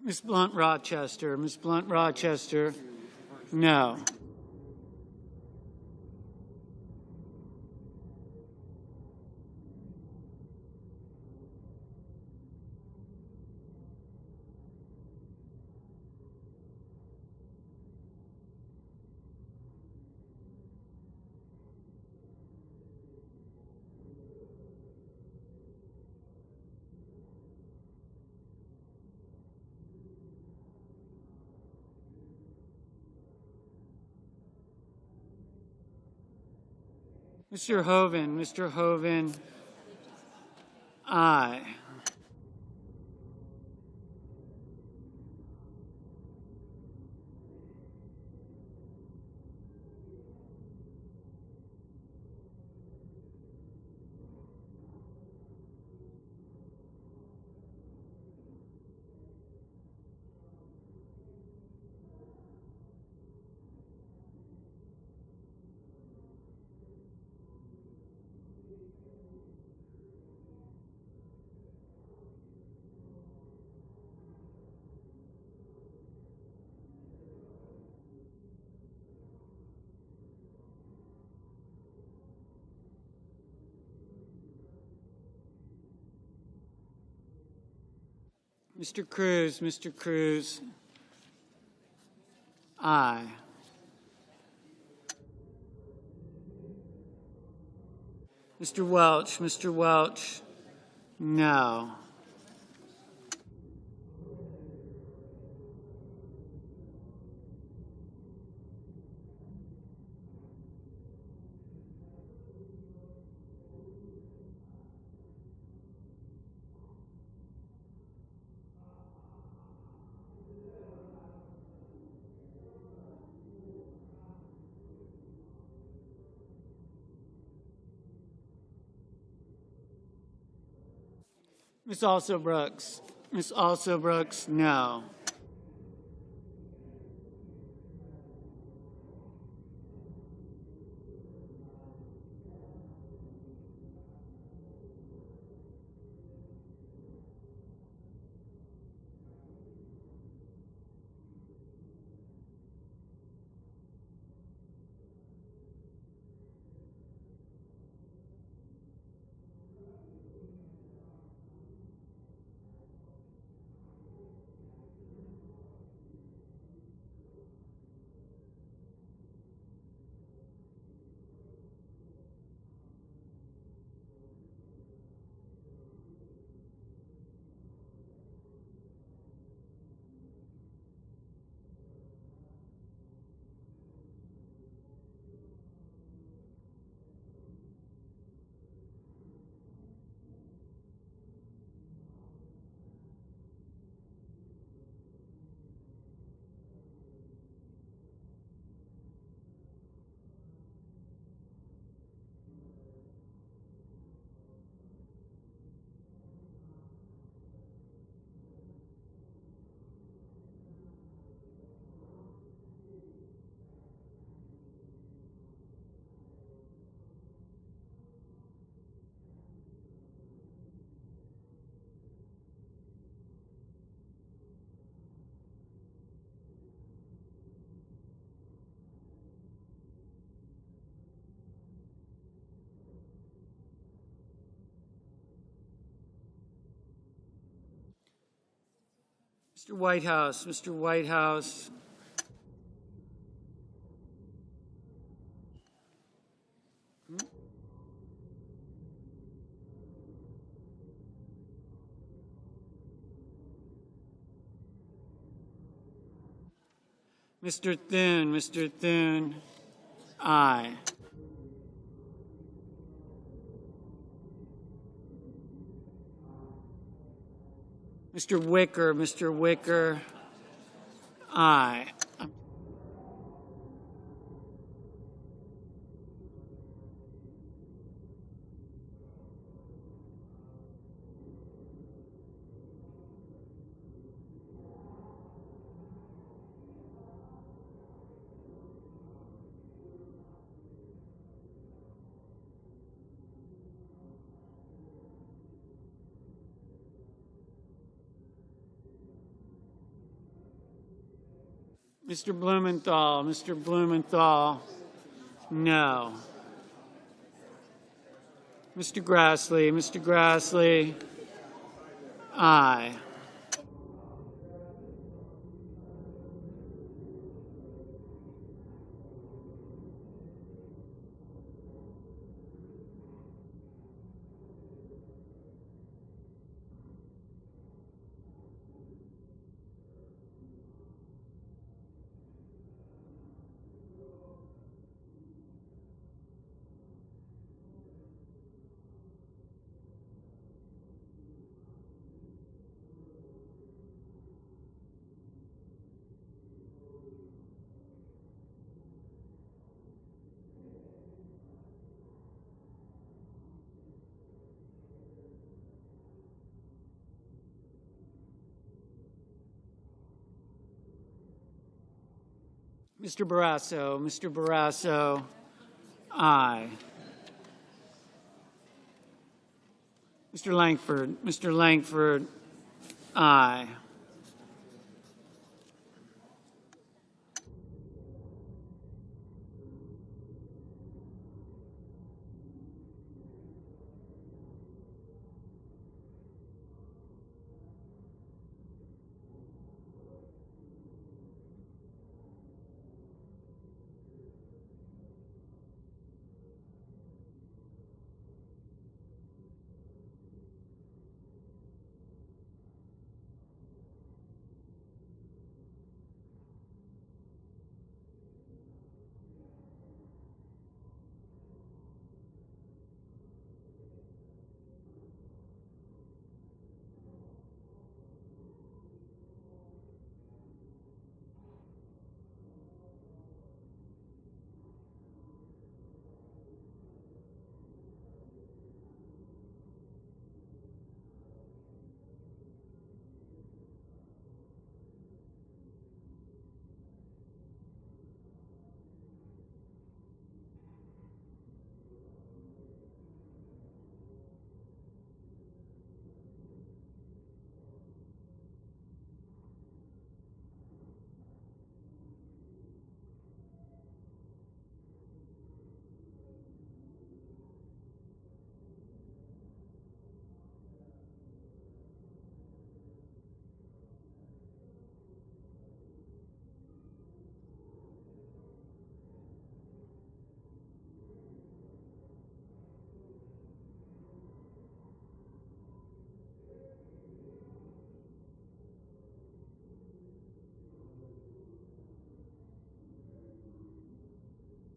Ms. Blunt Rochester, Ms. Blunt Rochester, no. Mr. Hoven, aye. Mr. Cruz, aye. Mr. Welch, no. Ms. Brooks, no. Mr. Whitehouse, Mr. Thune, aye. Mr. Wicker, aye. Mr. Blumenthal, Mr. Blumenthal, no. Mr. Grassley, aye. Mr. Barrasso, aye. Mr. Langford, aye.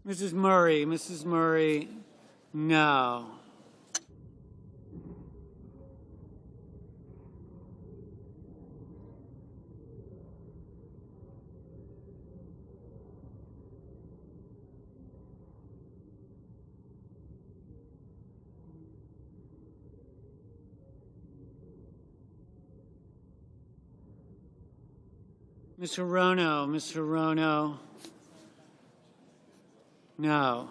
Mrs. Murray, no. Ms. Hirono, no.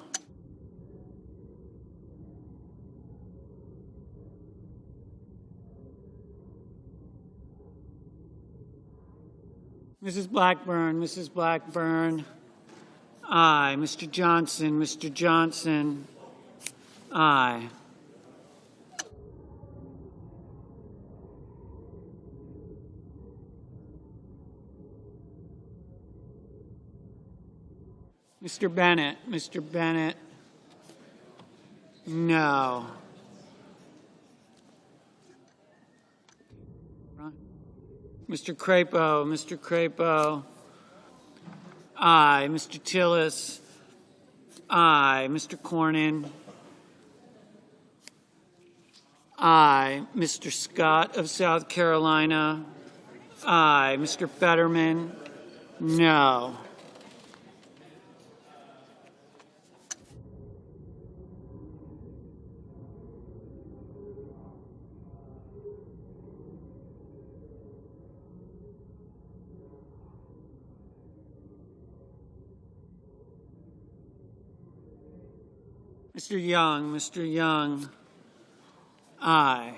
Mrs. Blackburn, aye. Mr. Johnson, aye. Mr. Bennett, no. Mr. Crapo, aye. Mr. Tillis, aye. Mr. Cornyn, aye. Mr. Scott of South Carolina, aye. Mr. Fetterman, no. Mr. Young, aye.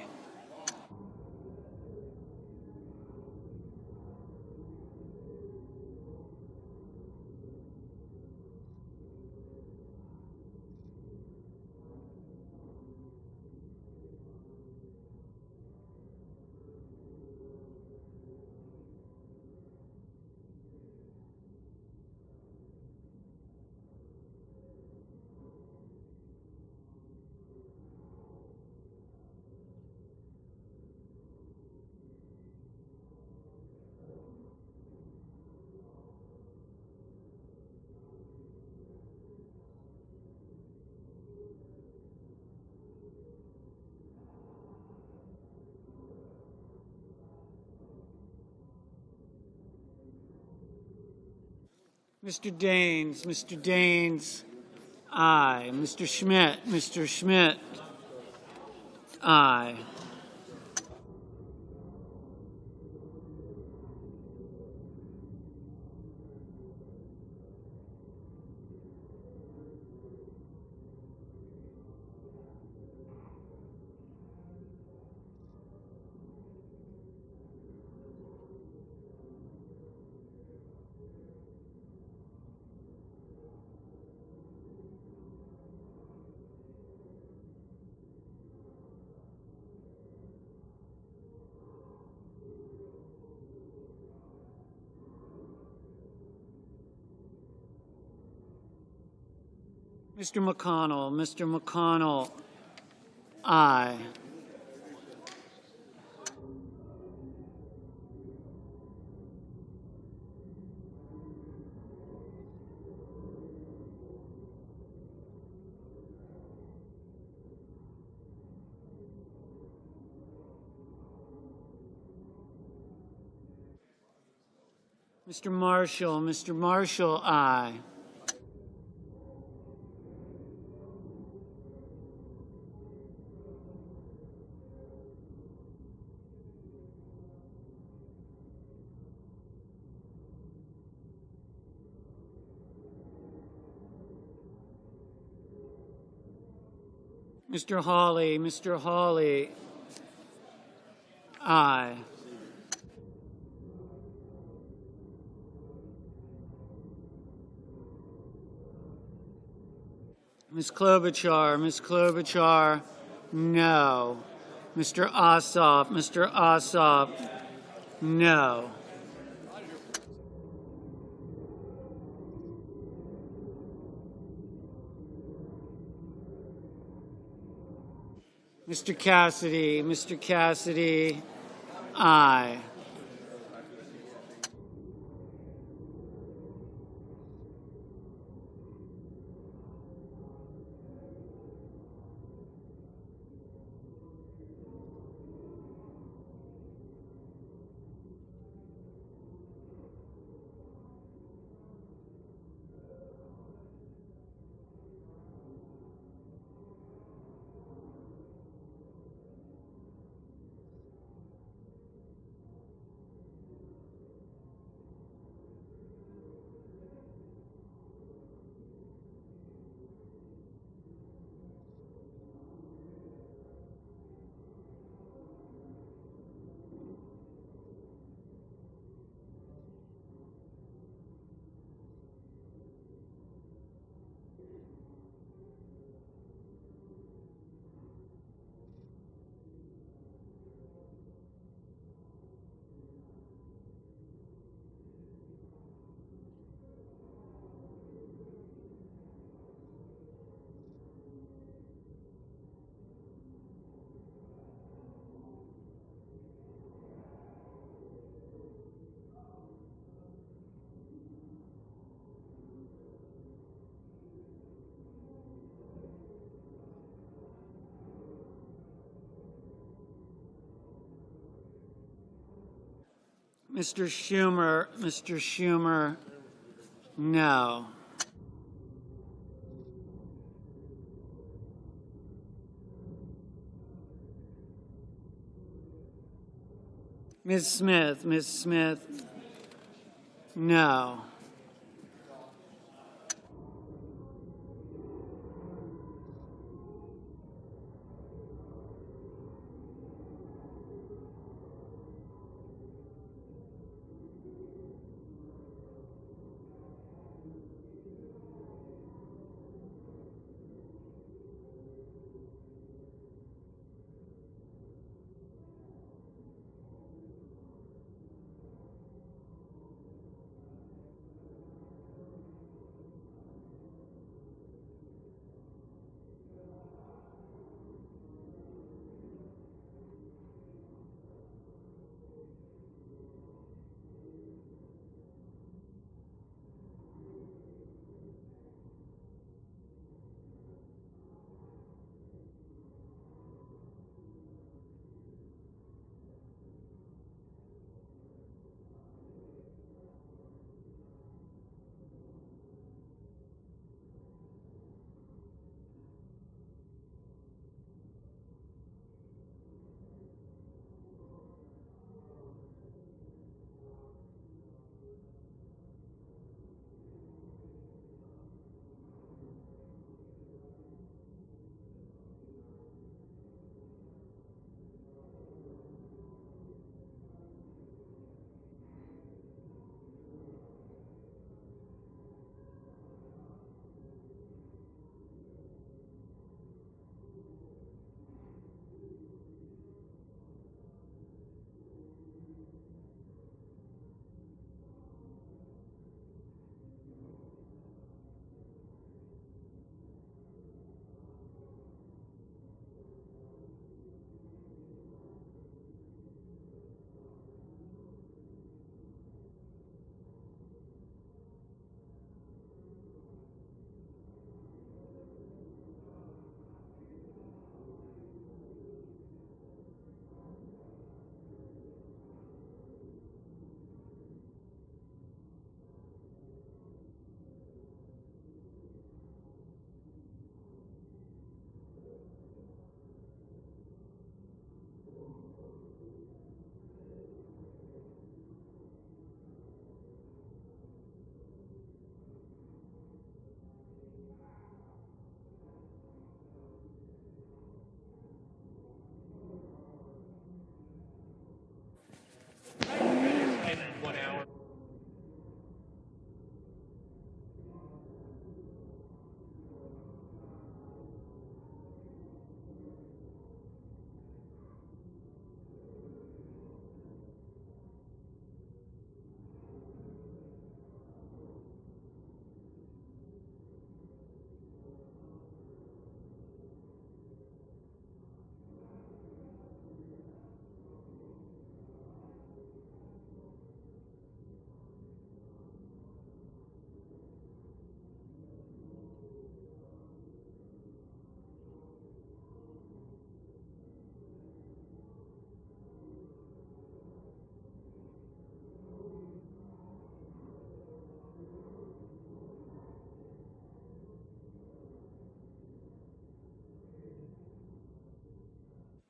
Mr. Daines, aye. Mr. Schmidt, aye. Mr. McConnell, aye. Mr. Marshall, aye. Mr. Hawley, aye. Ms. Klobuchar, no. Mr. Ossoff, no. Mr. Cassidy, aye. Mr. Schumer, no. Ms. Smith, no.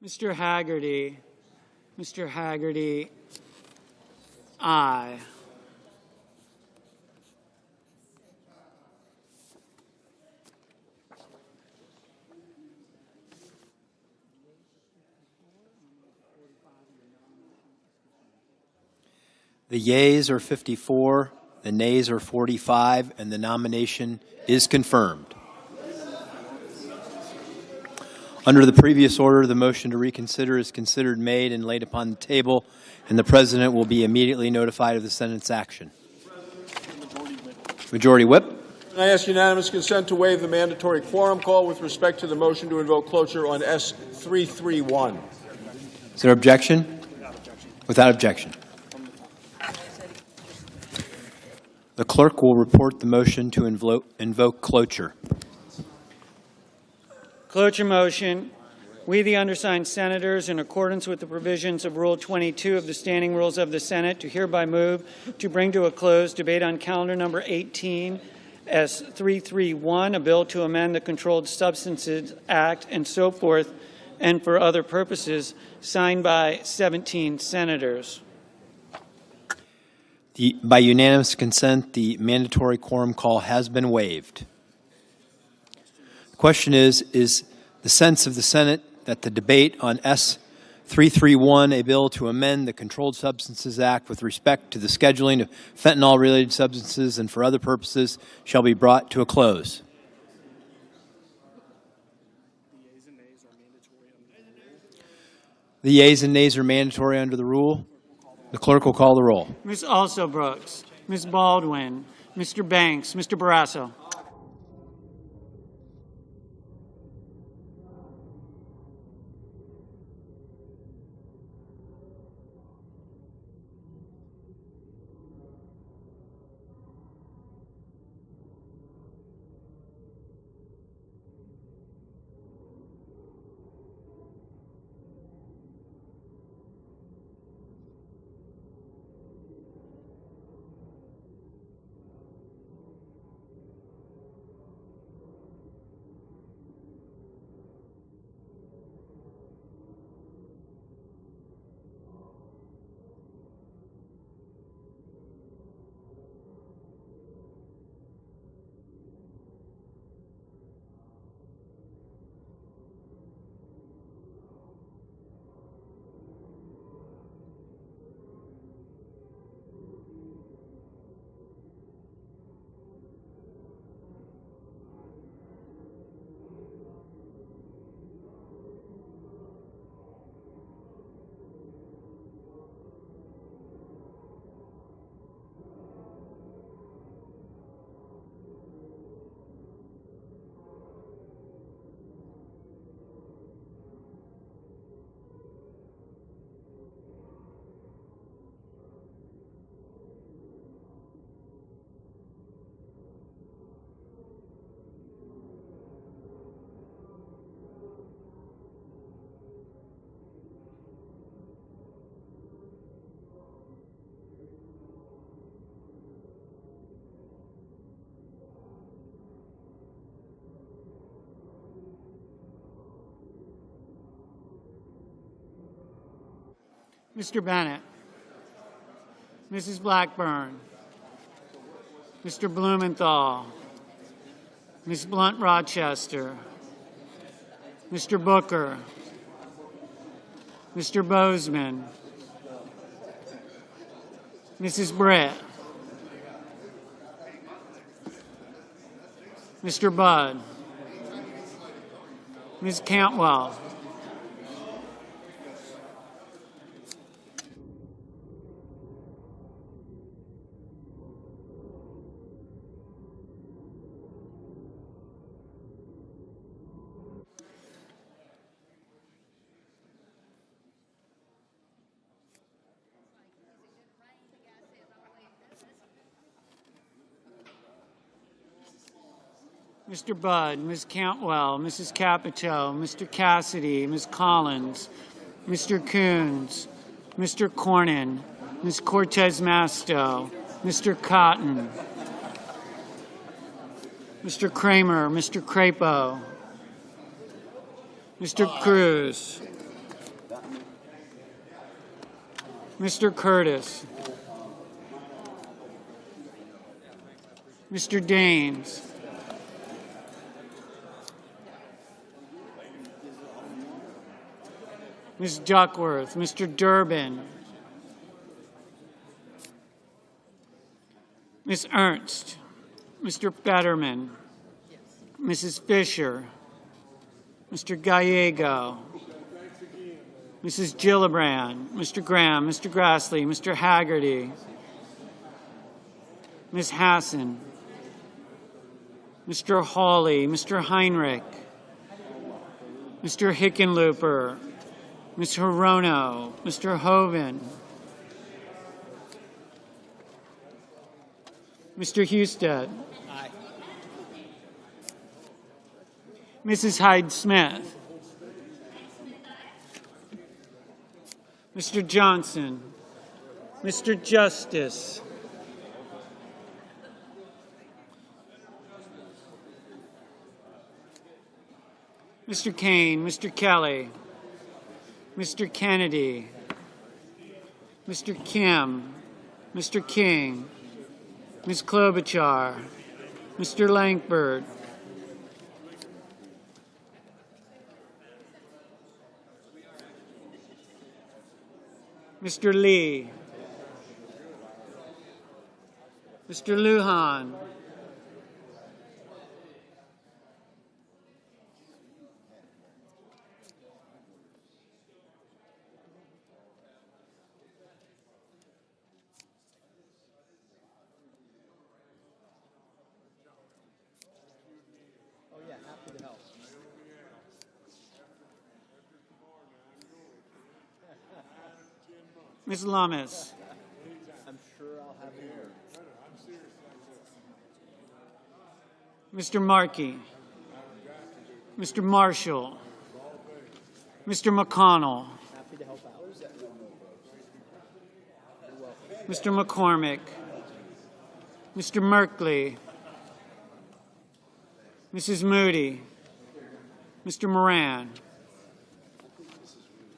Mr. Haggerty. Mr. Haggerty, aye. The yeas are 54, the nays are 45, and the nomination is confirmed. Under the previous order, the motion to reconsider is considered made and laid upon the table, and the President will be immediately notified of the Senate's action. Majority Whip. I ask unanimous consent to waive the mandatory quorum call with respect to the motion to invoke cloture on S331. Is there objection? Without objection. The clerk will report the motion to invoke cloture. Cloture motion. We, the undersigned senators, in accordance with the provisions of Rule 22 of the Standing Rules of the Senate, do hereby move to bring to a close debate on calendar number 18, S331, a bill to amend the Controlled Substances Act and so forth, and for other purposes, signed by 17 senators. By unanimous consent, the mandatory quorum call has been waived. The question is the sense of the Senate that the debate on S331, a bill to amend the Controlled Substances Act with respect to the scheduling of fentanyl-related substances and for other purposes, shall be brought to a close. The yeas and nays are mandatory under the rule. The clerk will call the roll. Ms. Also Brooks, Ms. Baldwin, Mr. Banks, Mr. Barrasso. Mr. Bennett, Mrs. Blackburn, Mr. Blumenthal, Ms. Blunt Rochester, Mr. Booker, Mr. Bozeman, Mrs. Britt, Mr. Budd, Ms. Cantwell, Mr. Budd, Ms. Cantwell, Mrs. Capito, Mr. Cassidy, Ms. Collins, Mr. Coons, Mr. Cornyn, Ms. Cortez Masto, Mr. Cotton, Mr. Kramer, Mr. Crapo, Mr. Cruz, Mr. Curtis, Mr. Daines, Ms. Duckworth, Mr. Durbin, Ms. Ernst, Mr. Fetterman, Mrs. Fisher, Mr. Gallego, Mrs. Gillibrand, Mr. Graham, Mr. Grassley, Mr. Haggerty, Ms. Hassan, Mr. Hawley, Mr. Heinrich, Mr. Hickenlooper, Ms. Hirono, Mr. Hoven, Mr. Husted, Mrs. Hyde-Smith, Mr. Johnson, Mr. Justice, Mr. Kane, Mr. Kelly, Mr. Kennedy, Mr. Kim, Mr. King, Ms. Klobuchar, Mr. Lankford, Mr. Lee, Mr. Lujan, Ms. Lummis, Mr. Markey, Mr. Marshall, Mr. McConnell, Mr. McCormick, Mr. Merkley, Mrs. Moody, Mr. Moran,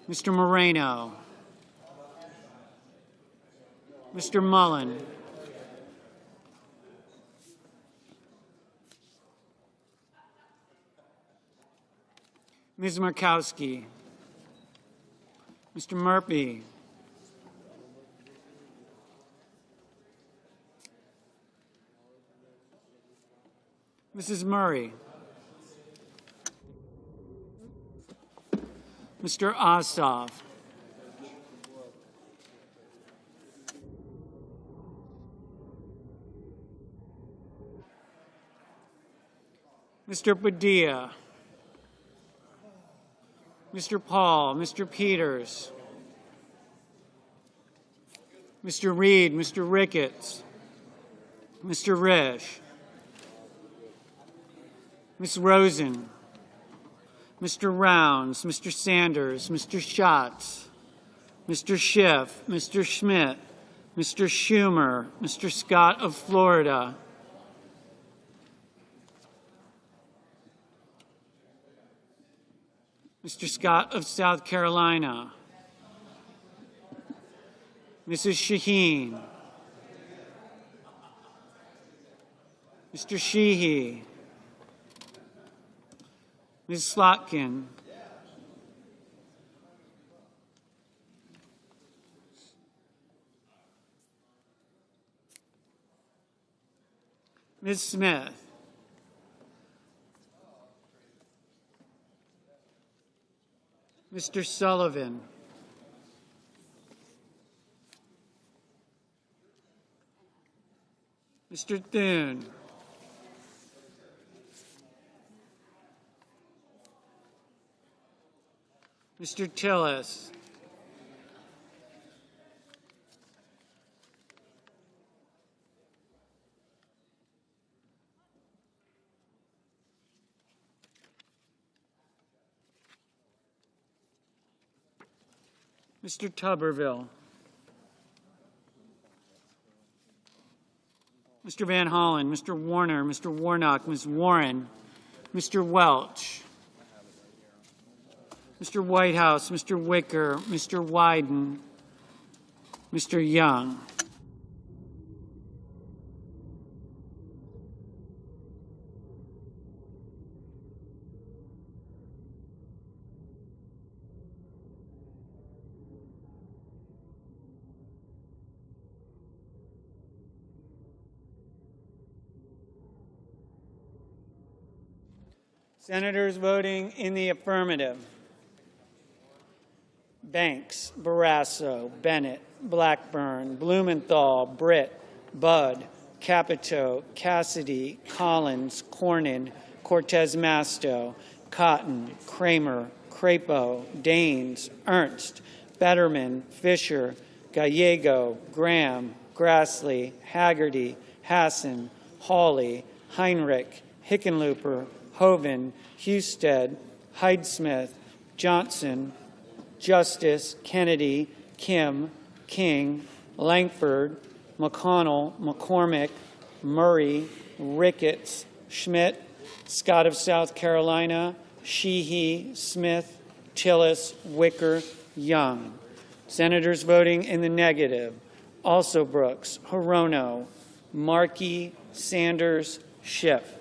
Mr. Moreno, Mr. Mullen, Ms. Murkowski, Mr. Murphy, Mrs. Murray, Mr. Ossoff, Mr. Padilla, Mr. Paul, Mr. Peters, Mr. Reed, Mr. Ricketts, Mr. Risch, Ms. Rosen, Mr. Rounds, Mr. Sanders, Mr. Schatz, Mr. Schiff, Mr. Schmidt, Mr. Schumer, Mr. Scott of Florida, Mr. Scott of South Carolina, Mrs. Shaheen, Mr. Sheehy, Ms. Slotkin, Ms. Smith, Mr. Sullivan, Mr. Thune, Mr. Tillis, Mr. Tuberville, Mr. Van Hollen, Mr. Warner, Mr. Warnock, Ms. Warren, Mr. Welch, Mr. Whitehouse, Mr. Wicker, Mr. Wyden, Mr. Young. Senators voting in the affirmative: Banks, Barrasso, Bennett, Blackburn, Blumenthal, Britt, Budd, Capito, Cassidy, Collins, Cornyn, Cortez Masto, Cotton, Kramer, Crapo, Daines, Ernst, Betterman, Fisher, Gallego, Graham, Grassley, Haggerty, Hassan, Hawley, Heinrich, Hickenlooper, Hoven, Husted, Hyde-Smith, Johnson, Justice, Kennedy, Kim, King, Langford, McConnell, McCormick, Murray, Ricketts, Schmidt, Scott of South Carolina, Sheehy, Smith, Tillis, Wicker, Young. Senators voting in the negative: also Brooks, Hirono, Markey, Sanders, Schiff.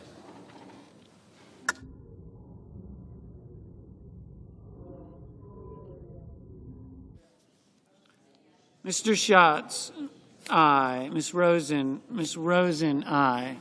Mr. Schatz, aye. Ms. Rosen, aye.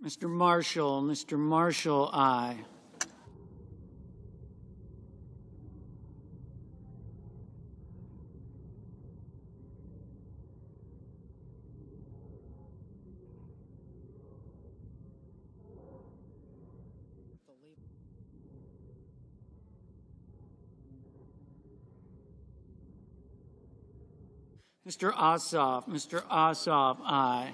Mr. Marshall, aye. Mr. Ossoff, aye.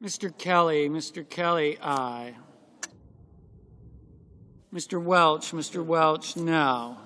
Mr. Kelly, aye. Mr. Welch, no.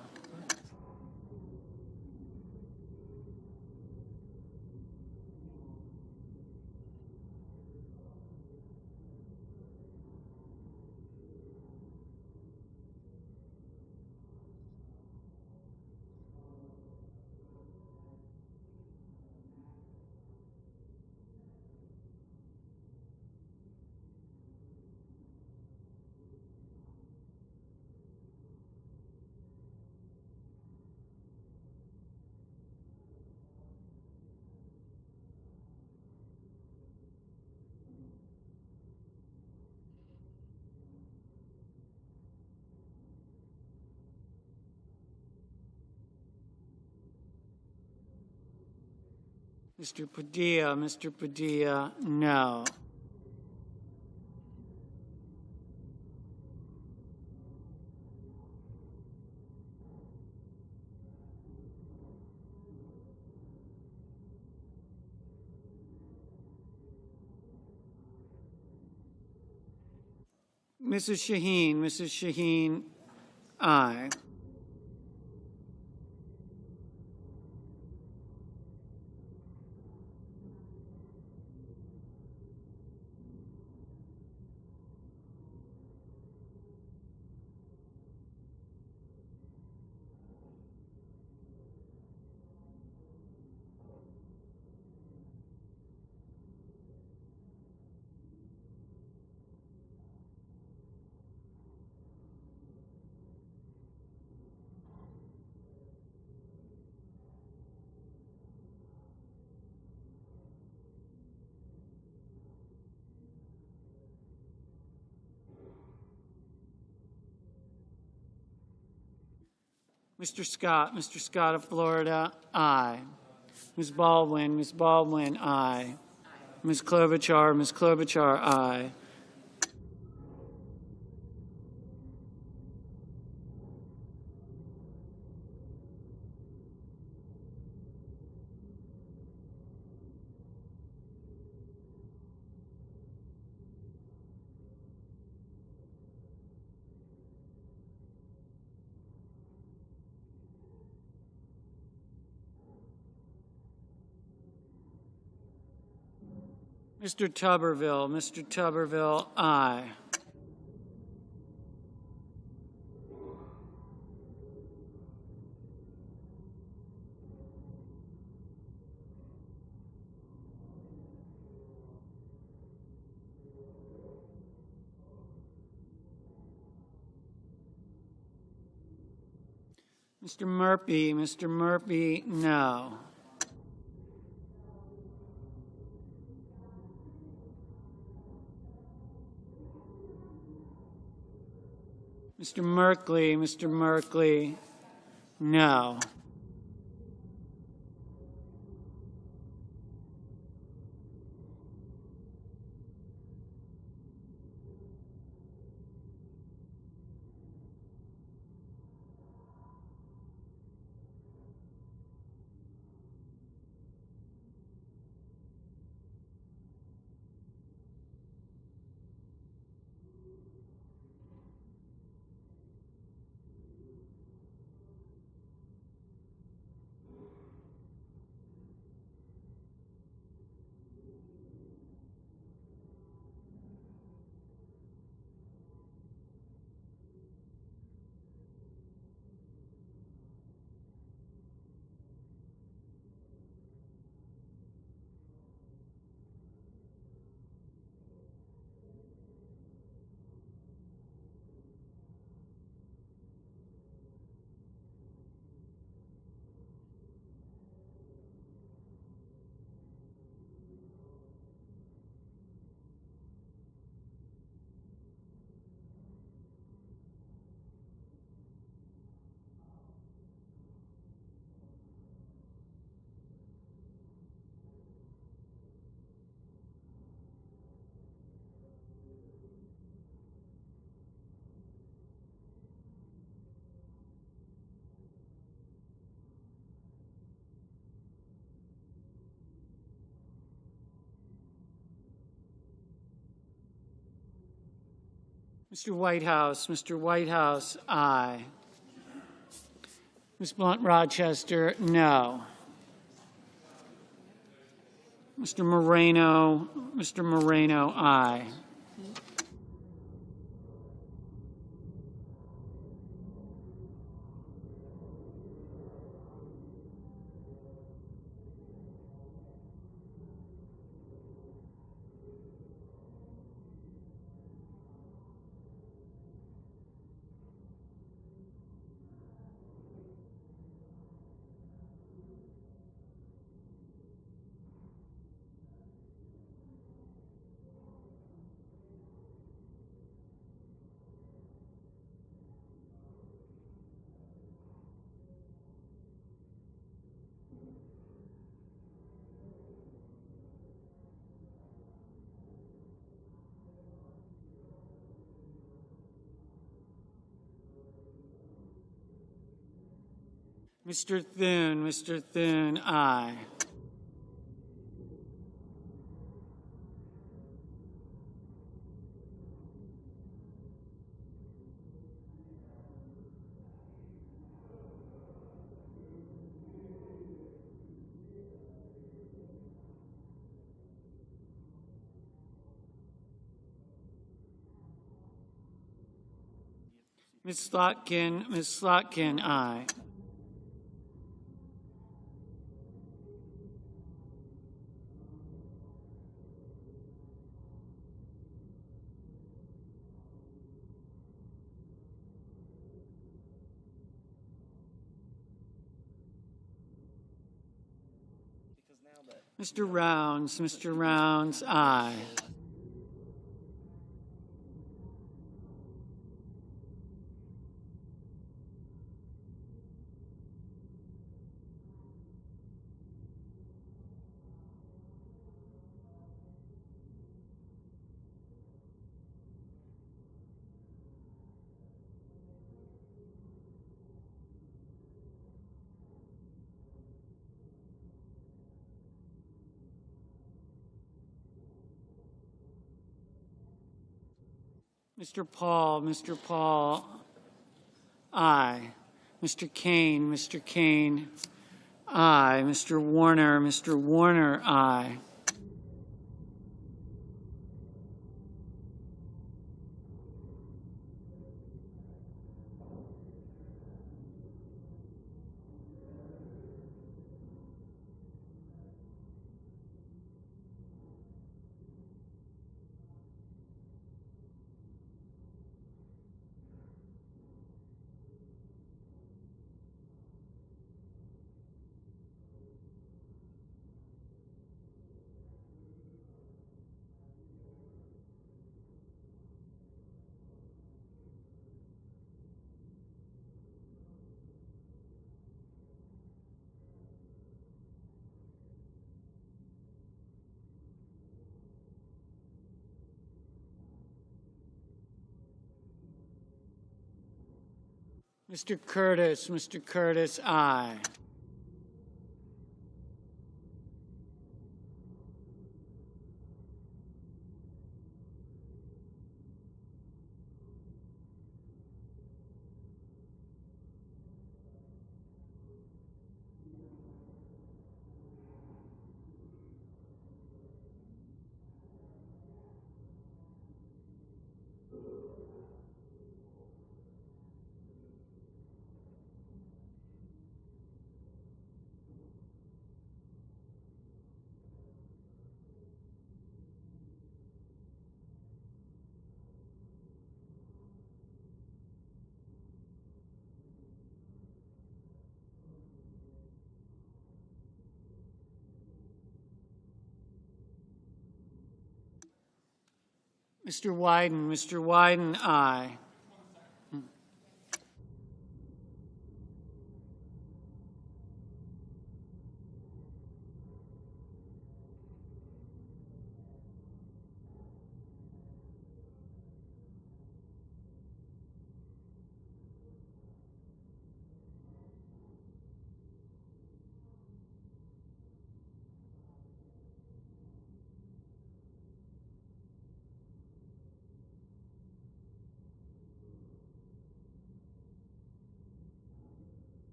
Mr. Padilla, no. Mrs. Shaheen, aye. Mr. Scott of Florida, aye. Ms. Baldwin, aye. Ms. Klobuchar, aye. Mr. Tuberville, aye. Mr. Murphy, no. Mr. Merkley, no. Mr. Whitehouse, aye. Ms. Blunt Rochester, no. Mr. Moreno, aye. Mr. Thune, aye. Ms. Slotkin, aye. Mr. Rounds, aye. Mr. Paul, aye. Mr. Kane, aye. Mr. Warner, aye. Mr. Curtis, aye. Mr. Wyden, aye.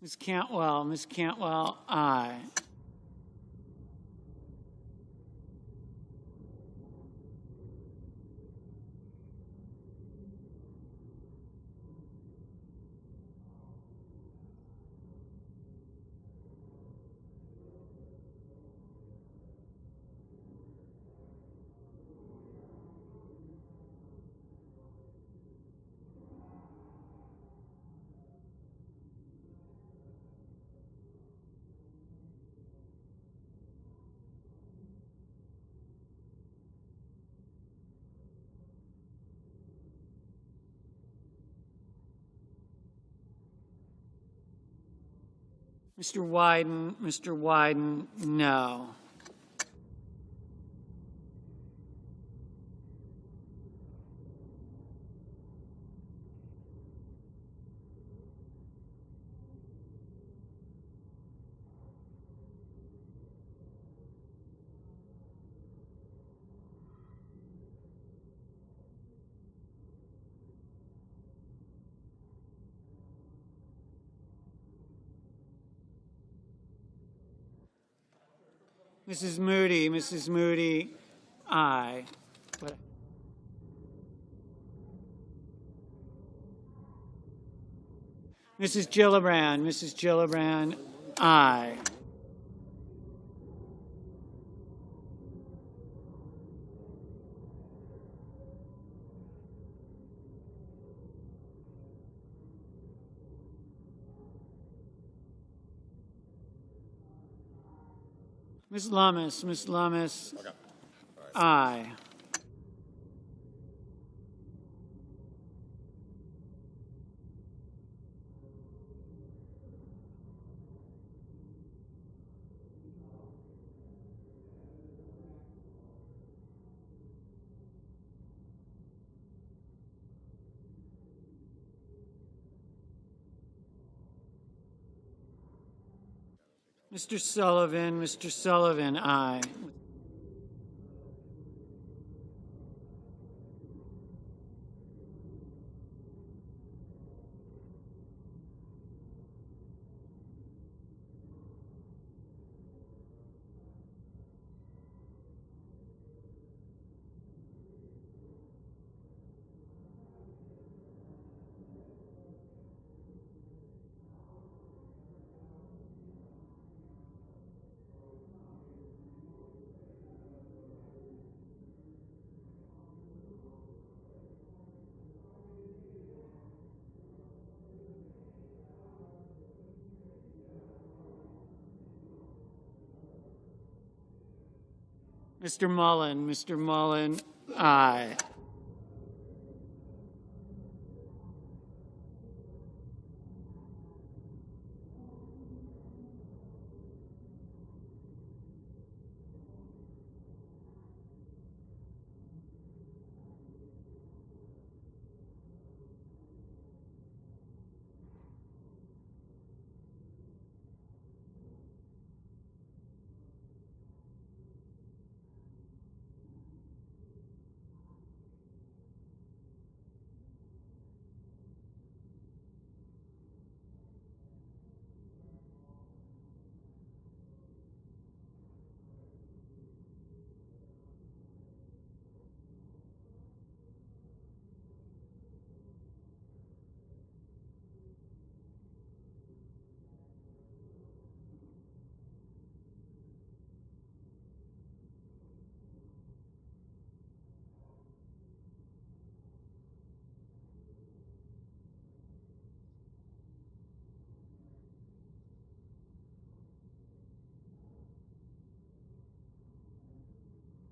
Ms. Cantwell, aye. Mr. Wyden, no. Mrs. Moody, aye. What- Mrs. Gillibrand, aye. Ms. Lummis, aye. Mr. Sullivan, aye. Mr. Mullen, aye.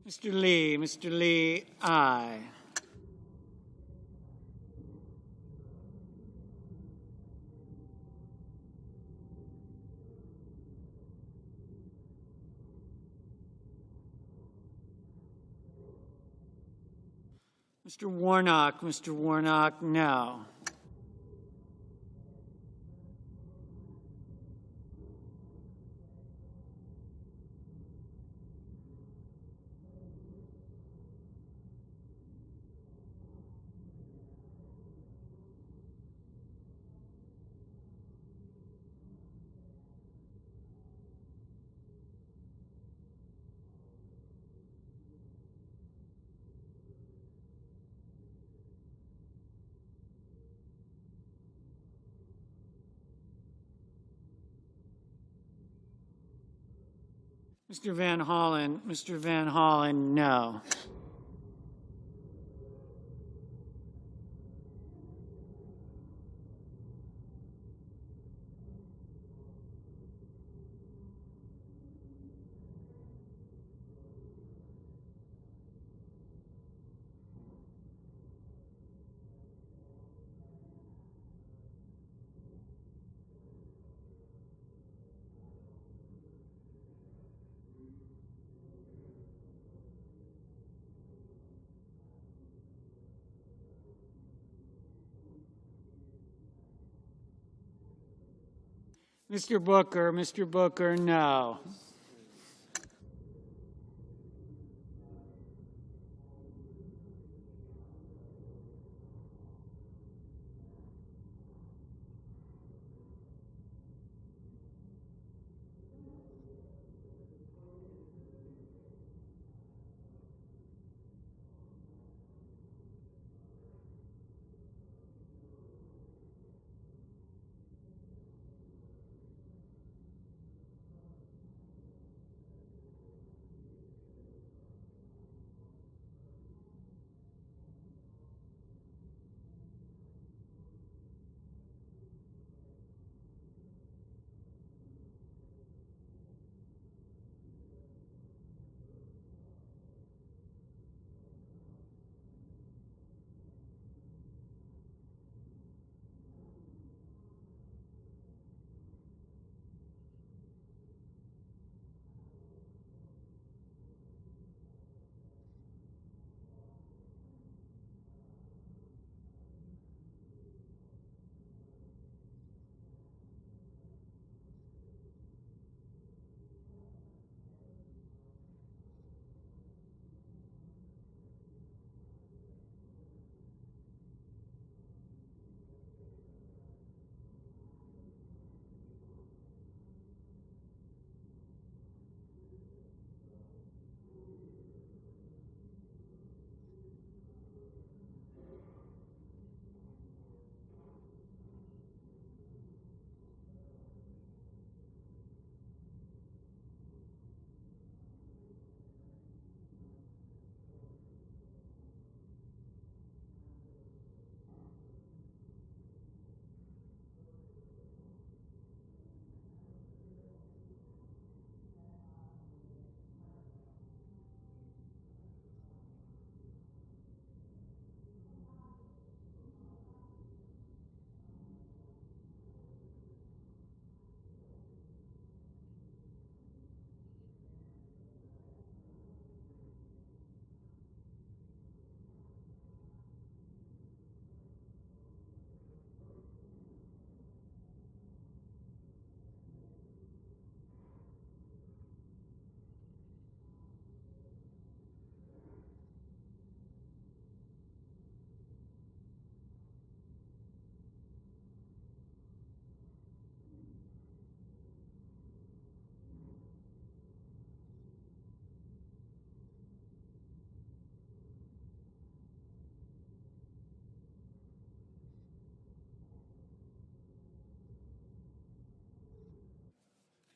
Mr. Lee, aye. Mr. Warnock, no. Mr. Van Hollen, no. Mr. Booker, no.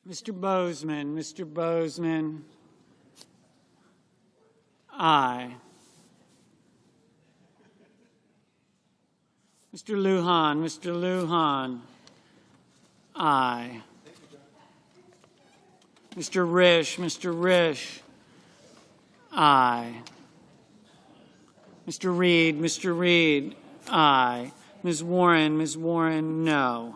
Mr. Bozeman. Mr. Bozeman. Aye. Mr. Lujan. Mr. Lujan. Aye. Mr. Risch. Mr. Risch. Aye. Mr. Reed. Mr. Reed. Aye. Ms. Warren. Ms. Warren, no.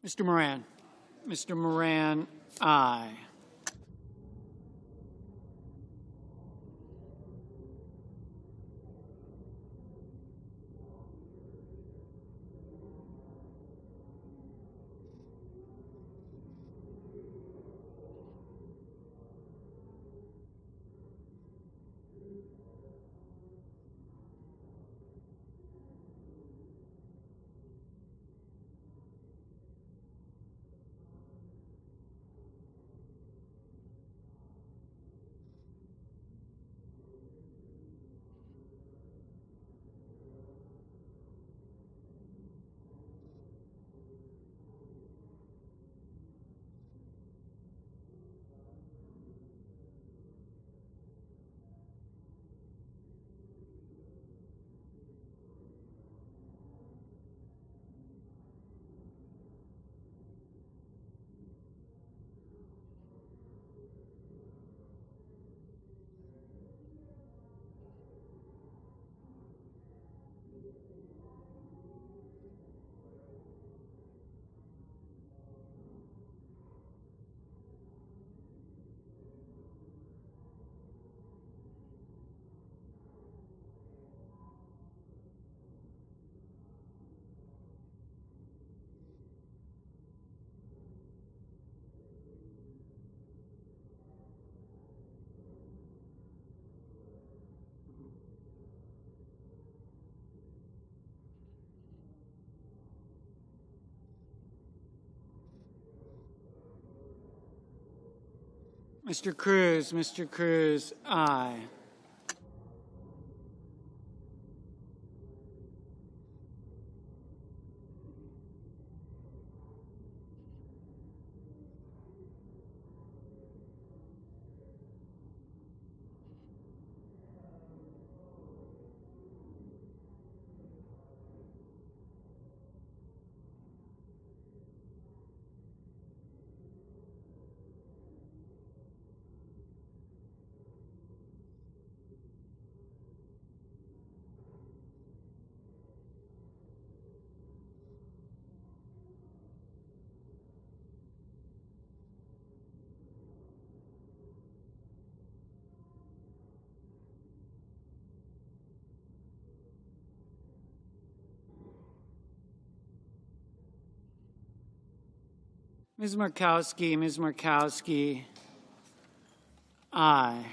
Mr. Moran. Mr. Moran, aye. Mr. Cruz, aye. Ms. Markowski, aye.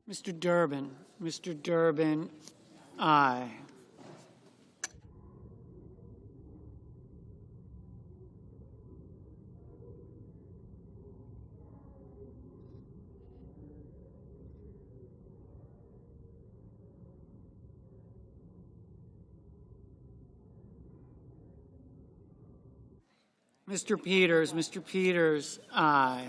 Mr. Durbin, aye. Mr. Peters, aye.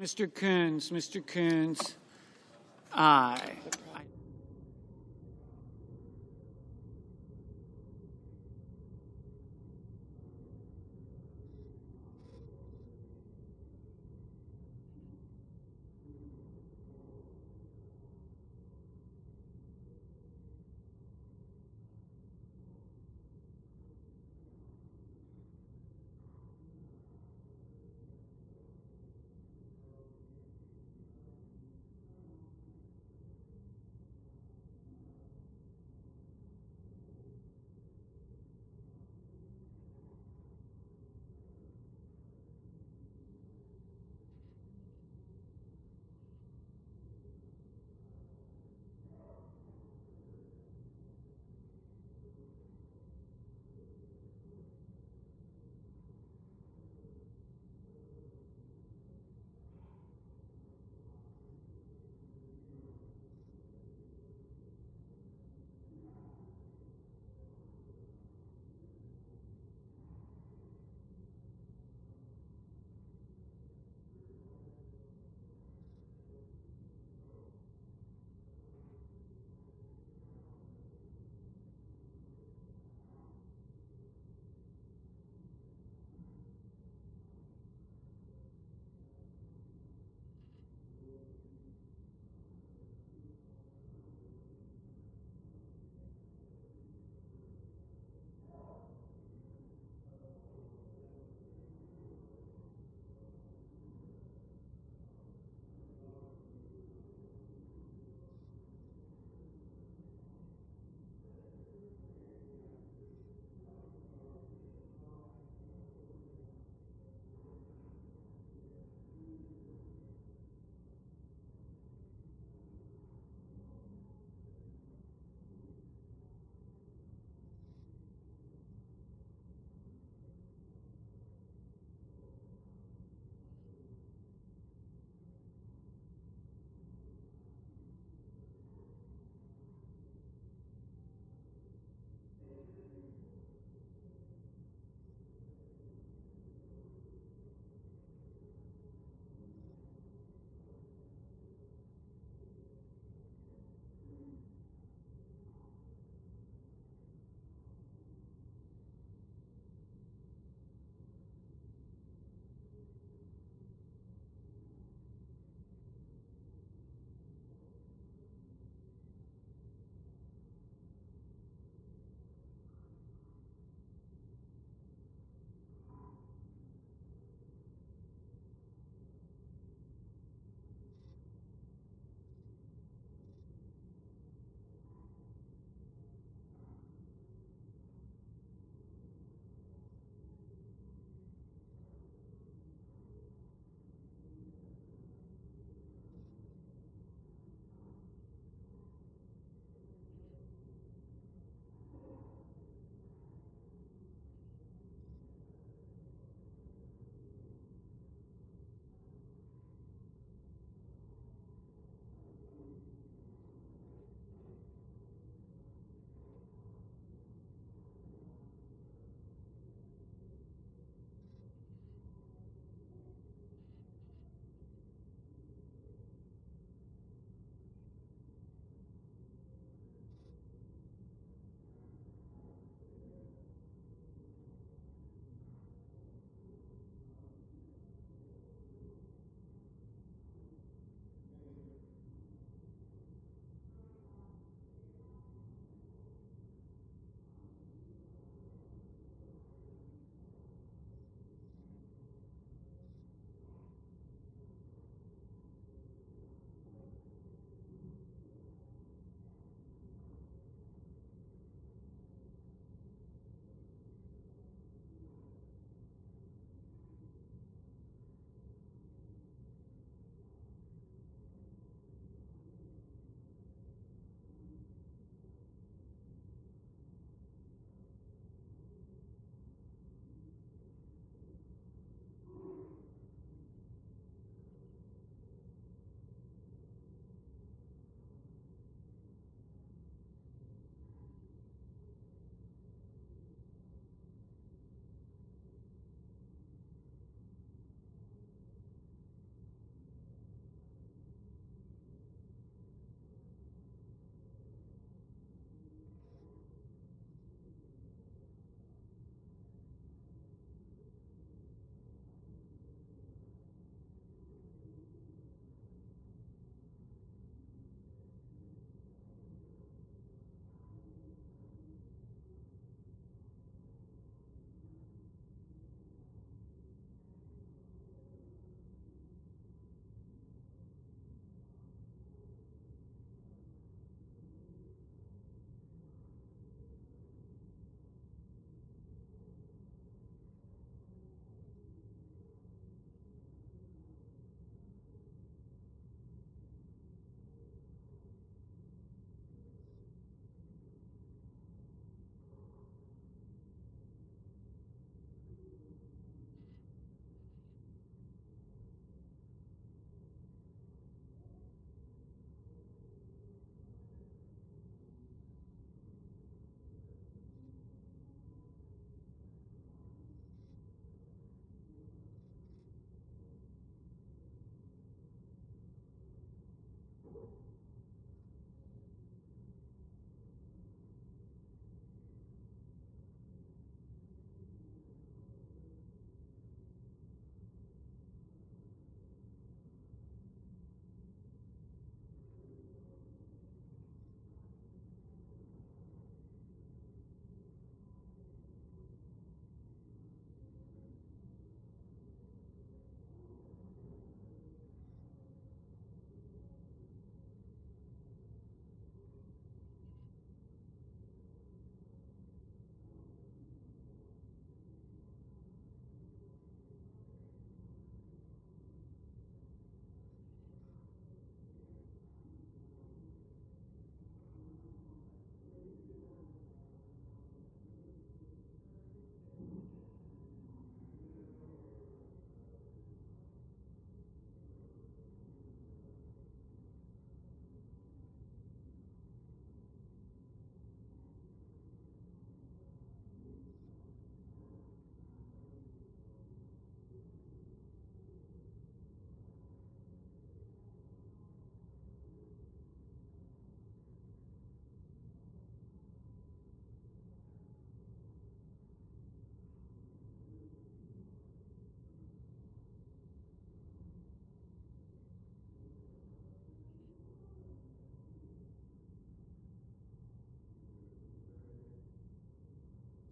Mr. Coons, aye.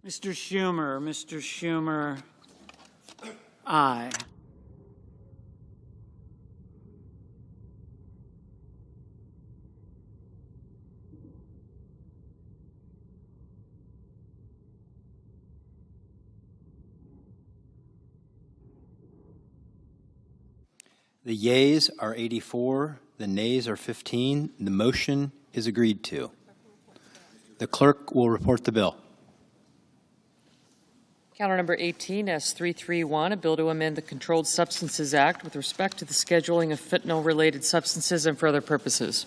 Mr. Schumer, aye. The yeas are 84, the nays are 15. The motion is agreed to. The clerk will report the bill. Counter number 18, S331, a bill to amend the Controlled Substances Act with respect to the scheduling of fentanyl-related substances and for other purposes.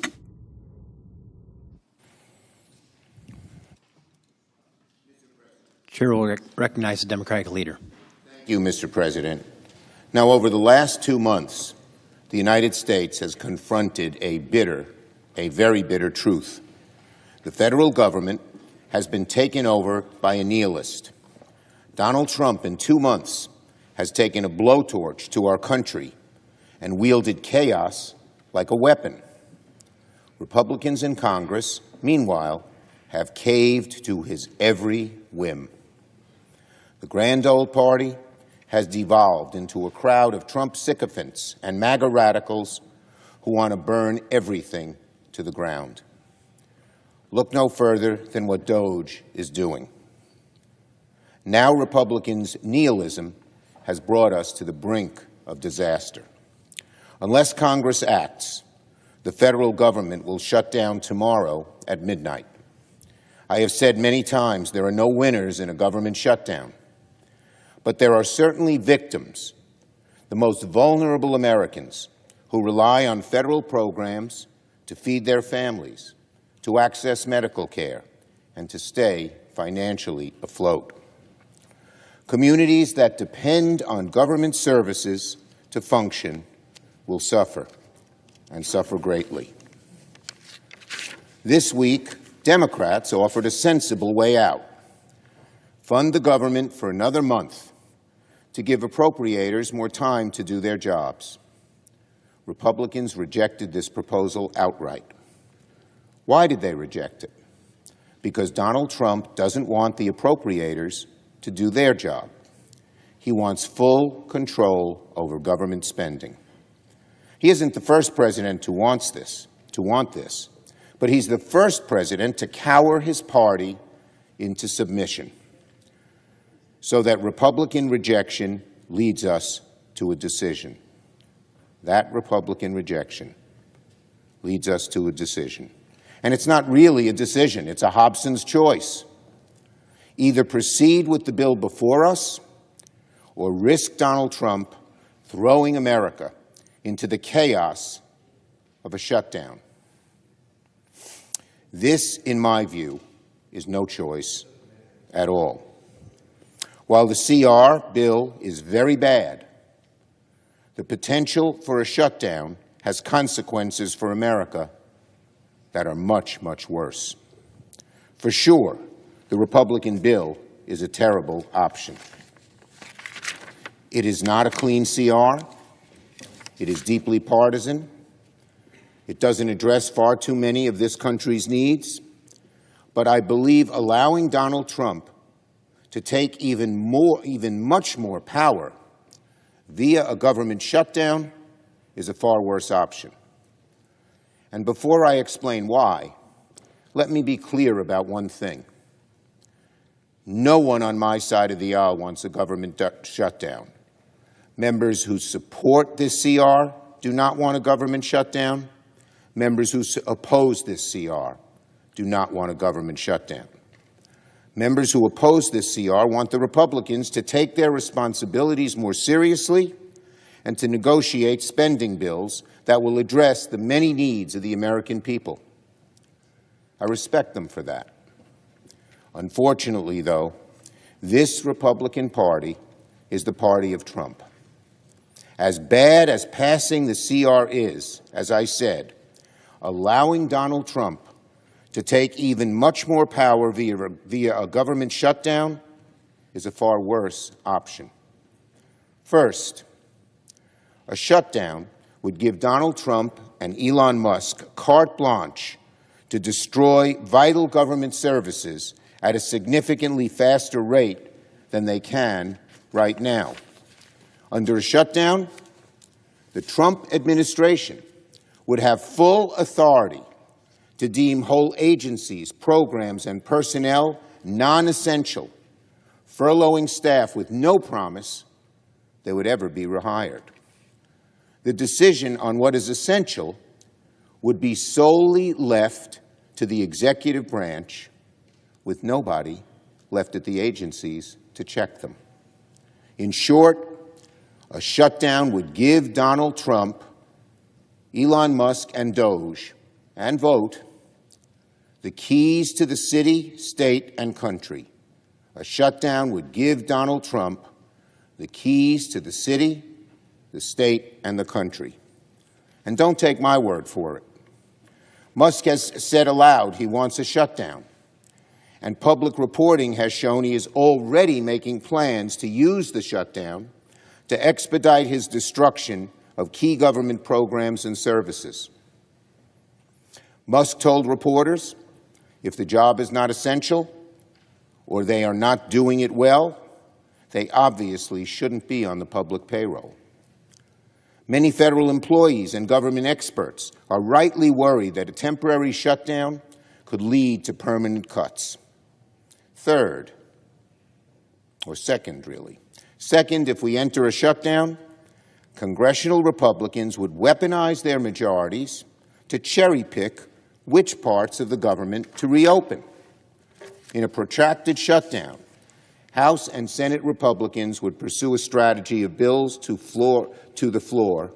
Chair will recognize the Democratic leader. Thank you, Mr. President. Now, over the last 2 months, the United States has confronted a very bitter truth. The federal government has been taken over by a nihilist. Donald Trump, in 2 months, has taken a blowtorch to our country and wielded chaos like a weapon. Republicans in Congress, meanwhile, have caved to his every whim. The grand old party has devolved into a crowd of Trump sycophants and MAGA radicals who want to burn everything to the ground. Look no further than what DOJ is doing. Now Republicans' nihilism has brought us to the brink of disaster. Unless Congress acts, the federal government will shut down tomorrow at midnight. I have said many times there are no winners in a government shutdown. But there are certainly victims, the most vulnerable Americans, who rely on federal programs to feed their families, to access medical care, and to stay financially afloat. Communities that depend on government services to function will suffer, and suffer greatly. This week, Democrats offered a sensible way out. Fund the government for another month to give appropriators more time to do their jobs. Republicans rejected this proposal outright. Why did they reject it? Because Donald Trump doesn't want the appropriators to do their job. He wants full control over government spending. He isn't the first president to want this, but he's the first president to cower his party into submission, so that Republican rejection leads us to a decision. That Republican rejection leads us to a decision. And it's not really a decision, it's a Hobson's choice. Either proceed with the bill before us or risk Donald Trump throwing America into the chaos of a shutdown. This, in my view, is no choice at all. While the CR bill is very bad, the potential for a shutdown has consequences for America that are much, much worse. For sure, the Republican bill is a terrible option. It is not a clean CR. It is deeply partisan. It doesn't address far too many of this country's needs. But I believe allowing Donald Trump to take even much more power via a government shutdown is a far worse option. And before I explain why, let me be clear about one thing. No one on my side of the aisle wants a government shutdown. Members who support this CR do not want a government shutdown. Members who oppose this CR do not want a government shutdown. Members who oppose this CR want the Republicans to take their responsibilities more seriously and to negotiate spending bills that will address the many needs of the American people. I respect them for that. Unfortunately, though, this Republican Party is the party of Trump. As bad as passing the CR is, as I said, allowing Donald Trump to take even much more power via a government shutdown is a far worse option. First, a shutdown would give Donald Trump and Elon Musk carte blanche to destroy vital government services at a significantly faster rate than they can right now. Under a shutdown, the Trump administration would have full authority to deem whole agencies, programs, and personnel non-essential, furloughing staff with no promise they would ever be rehired. The decision on what is essential would be solely left to the executive branch, with nobody left at the agencies to check them. In short, a shutdown would give Donald Trump, Elon Musk, and Doge, and vote, the keys to the city, state, and country. A shutdown would give Donald Trump the keys to the city, the state, and the country. And don't take my word for it. Musk has said aloud he wants a shutdown, and public reporting has shown he is already making plans to use the shutdown to expedite his destruction of key government programs and services. Musk told reporters, if the job is not essential or they are not doing it well, they obviously shouldn't be on the public payroll. Many federal employees and government experts are rightly worried that a temporary shutdown could lead to permanent cuts. Second, if we enter a shutdown, congressional Republicans would weaponize their majorities to cherry-pick which parts of the government to reopen. In a protracted shutdown, House and Senate Republicans would pursue a strategy of bills to the floor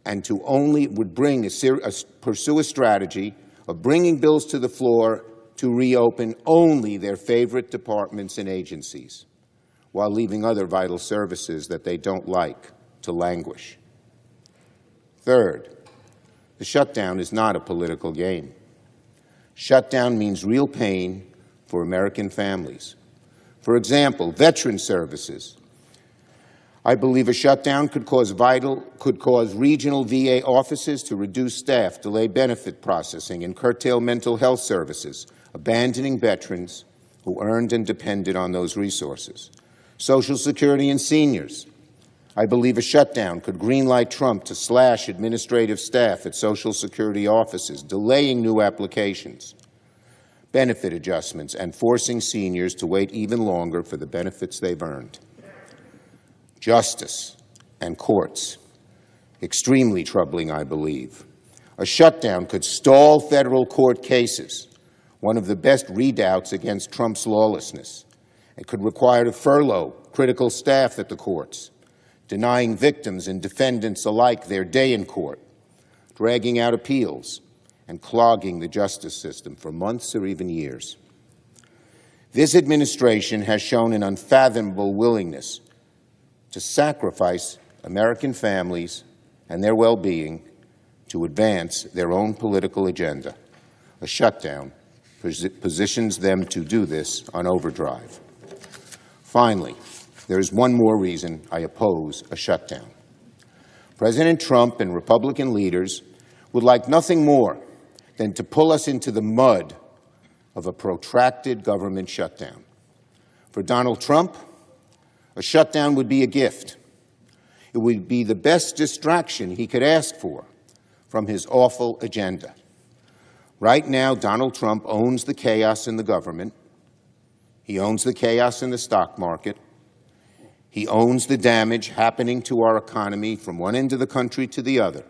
and pursue a strategy of bringing bills to the floor to reopen only their favorite departments and agencies, while leaving other vital services that they don't like to languish. Third, the shutdown is not a political game. Shutdown means real pain for American families. For example, veteran services. I believe a shutdown could cause regional VA offices to reduce staff, delay benefit processing, and curtail mental health services, abandoning veterans who earned and depended on those resources. Social Security and seniors. I believe a shutdown could greenlight Trump to slash administrative staff at Social Security offices, delaying new applications, benefit adjustments, and forcing seniors to wait even longer for the benefits they've earned. Justice and courts. Extremely troubling, I believe. A shutdown could stall federal court cases, one of the best redoubts against Trump's lawlessness. It could require to furlough critical staff at the courts, denying victims and defendants alike their day in court, dragging out appeals, and clogging the justice system for months or even years. This administration has shown an unfathomable willingness to sacrifice American families and their well-being to advance their own political agenda. A shutdown positions them to do this on overdrive. Finally, there is one more reason I oppose a shutdown. President Trump and Republican leaders would like nothing more than to pull us into the mud of a protracted government shutdown. For Donald Trump, a shutdown would be a gift. It would be the best distraction he could ask for from his awful agenda. Right now, Donald Trump owns the chaos in the government. He owns the chaos in the stock market. He owns the damage happening to our economy from one end of the country to the other.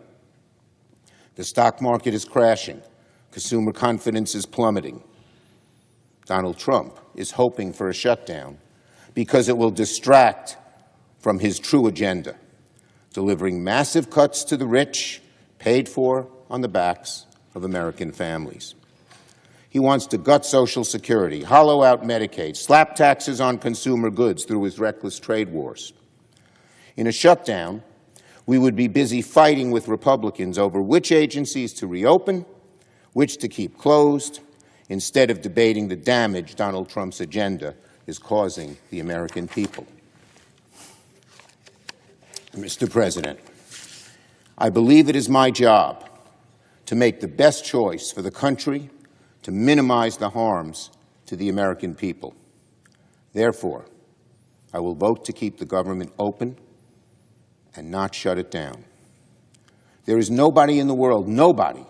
The stock market is crashing. Consumer confidence is plummeting. Donald Trump is hoping for a shutdown because it will distract from his true agenda, delivering massive cuts to the rich, paid for on the backs of American families. He wants to gut Social Security, hollow out Medicaid, slap taxes on consumer goods through his reckless trade wars. In a shutdown, we would be busy fighting with Republicans over which agencies to reopen, which to keep closed, instead of debating the damage Donald Trump's agenda is causing the American people. Mr. President, I believe it is my job to make the best choice for the country to minimize the harms to the American people. Therefore, I will vote to keep the government open and not shut it down. There is nobody in the world, nobody,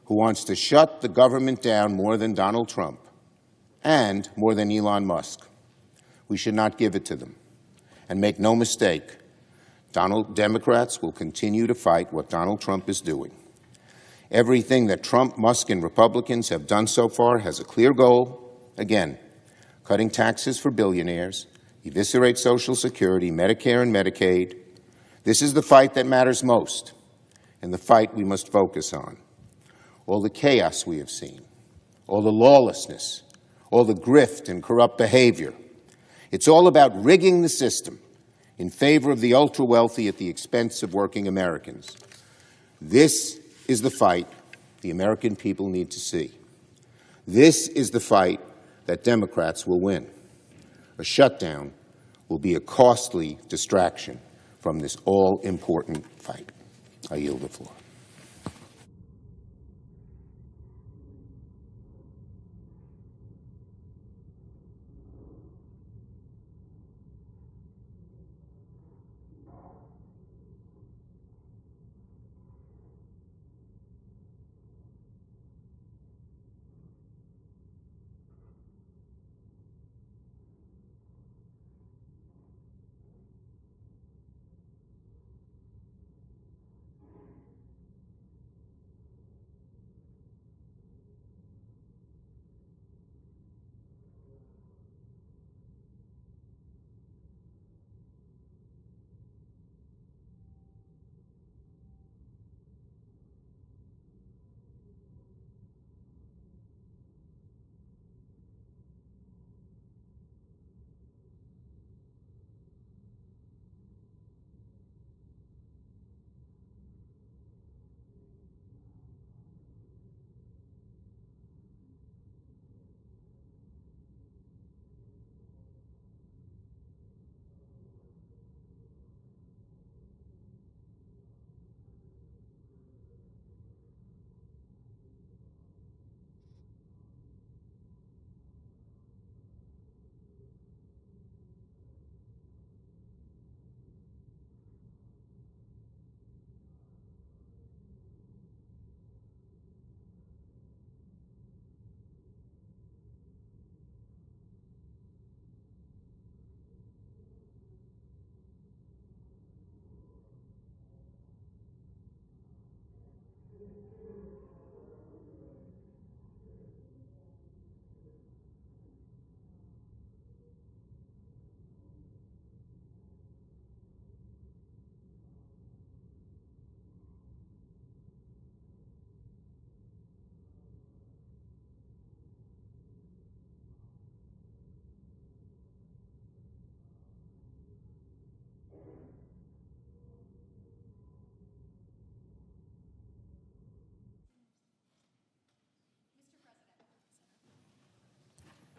who wants to shut the government down more than Donald Trump and more than Elon Musk. We should not give it to them. And make no mistake, Democrats will continue to fight what Donald Trump is doing. Everything that Trump, Musk, and Republicans have done so far has a clear goal. Again, cutting taxes for billionaires, eviscerate Social Security, Medicare, and Medicaid. This is the fight that matters most, and the fight we must focus on. All the chaos we have seen, all the lawlessness, all the grift and corrupt behavior. It's all about rigging the system in favor of the ultra-wealthy at the expense of working Americans. This is the fight the American people need to see. This is the fight that Democrats will win. A shutdown will be a costly distraction from this all-important fight. I yield the floor.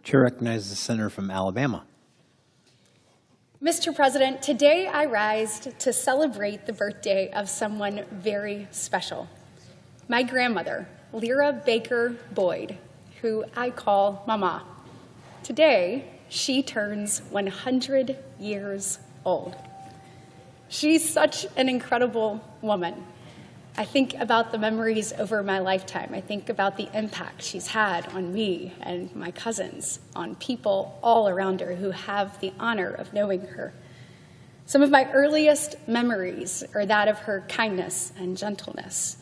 Chair recognizes the senator from Alabama. Mr. President, today I rise to celebrate the birthday of someone very special. My grandmother, Lyra Baker Boyd, who I call Mama. Today, she turns 100 years old. She's such an incredible woman. I think about the memories over my lifetime. I think about the impact she's had on me and my cousins, on people all around her who have the honor of knowing her. Some of my earliest memories are that of her kindness and gentleness,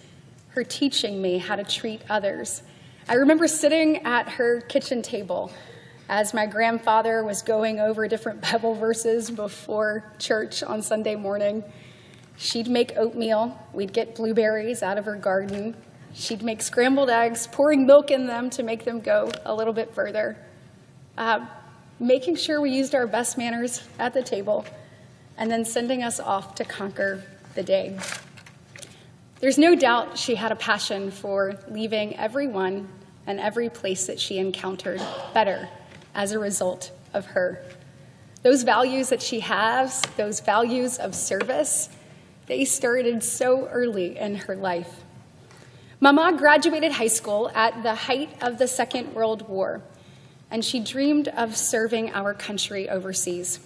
her teaching me how to treat others. I remember sitting at her kitchen table as my grandfather was going over different Bible verses before church on Sunday morning. She'd make oatmeal. We'd get blueberries out of her garden. She'd make scrambled eggs, pouring milk in them to make them go a little bit further. Making sure we used our best manners at the table, and then sending us off to conquer the day. There's no doubt she had a passion for leaving everyone and every place that she encountered better as a result of her. Those values that she has, those values of service, they started so early in her life. Mama graduated high school at the height of the Second World War, and she dreamed of serving our country overseas.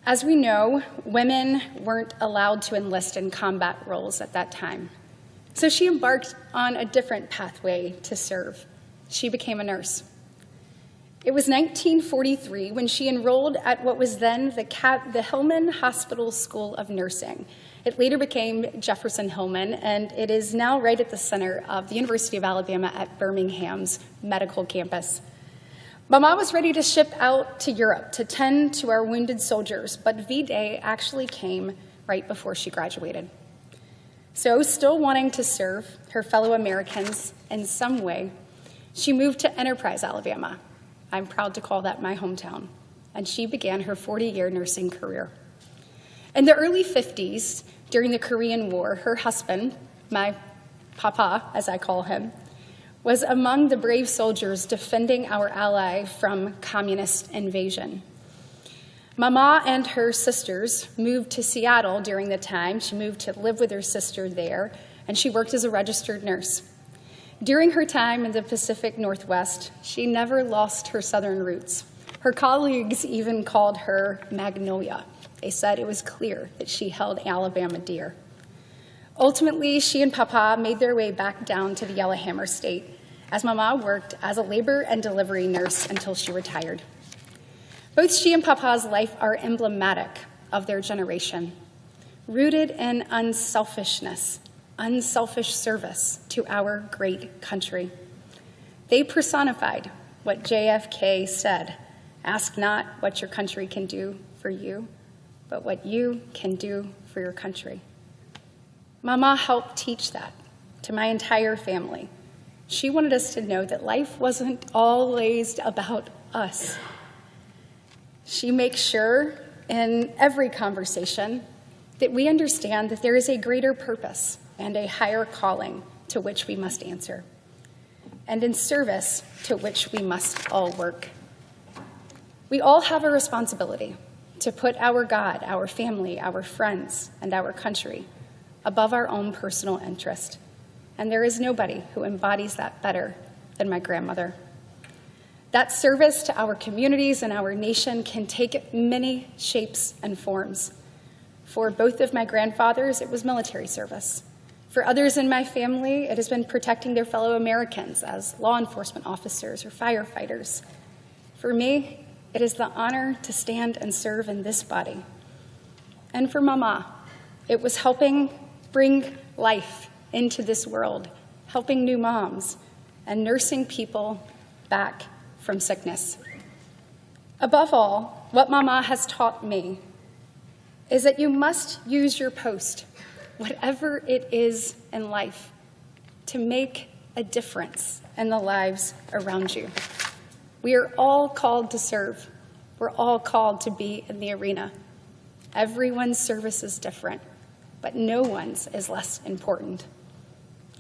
As we know, women weren't allowed to enlist in combat roles at that time. So she embarked on a different pathway to serve. She became a nurse. It was 1943 when she enrolled at what was then the Hillman Hospital School of Nursing. It later became Jefferson Hillman, and it is now right at the center of the University of Alabama at Birmingham's medical campus. Mama was ready to ship out to Europe to tend to our wounded soldiers, but V-Day actually came right before she graduated. So, still wanting to serve her fellow Americans in some way, she moved to Enterprise, Alabama. I'm proud to call that my hometown. And she began her 40-year nursing career. In the early 50s, during the Korean War, her husband, my papa, as I call him, was among the brave soldiers defending our ally from communist invasion. Mama and her sisters moved to Seattle during the time. She moved to live with her sister there, and she worked as a registered nurse. During her time in the Pacific Northwest, she never lost her Southern roots. Her colleagues even called her Magnolia. They said it was clear that she held Alabama dear. Ultimately, she and Papa made their way back down to the Yellowhammer State as Mama worked as a labor and delivery nurse until she retired. Both she and Papa's life are emblematic of their generation, rooted in unselfishness, unselfish service to our great country. They personified what JFK said, "Ask not what your country can do for you, but what you can do for your country." Mama helped teach that to my entire family. She wanted us to know that life wasn't always about us. She makes sure in every conversation that we understand that there is a greater purpose and a higher calling to which we must answer, and in service to which we must all work. We all have a responsibility to put our God, our family, our friends, and our country above our own personal interest. And there is nobody who embodies that better than my grandmother. That service to our communities and our nation can take many shapes and forms. For both of my grandfathers, it was military service. For others in my family, it has been protecting their fellow Americans as law enforcement officers or firefighters. For me, it is the honor to stand and serve in this body. And for Mama, it was helping bring life into this world, helping new moms, and nursing people back from sickness. Above all, what Mama has taught me is that you must use your post, whatever it is in life, to make a difference in the lives around you. We are all called to serve. We're all called to be in the arena. Everyone's service is different, but no one's is less important.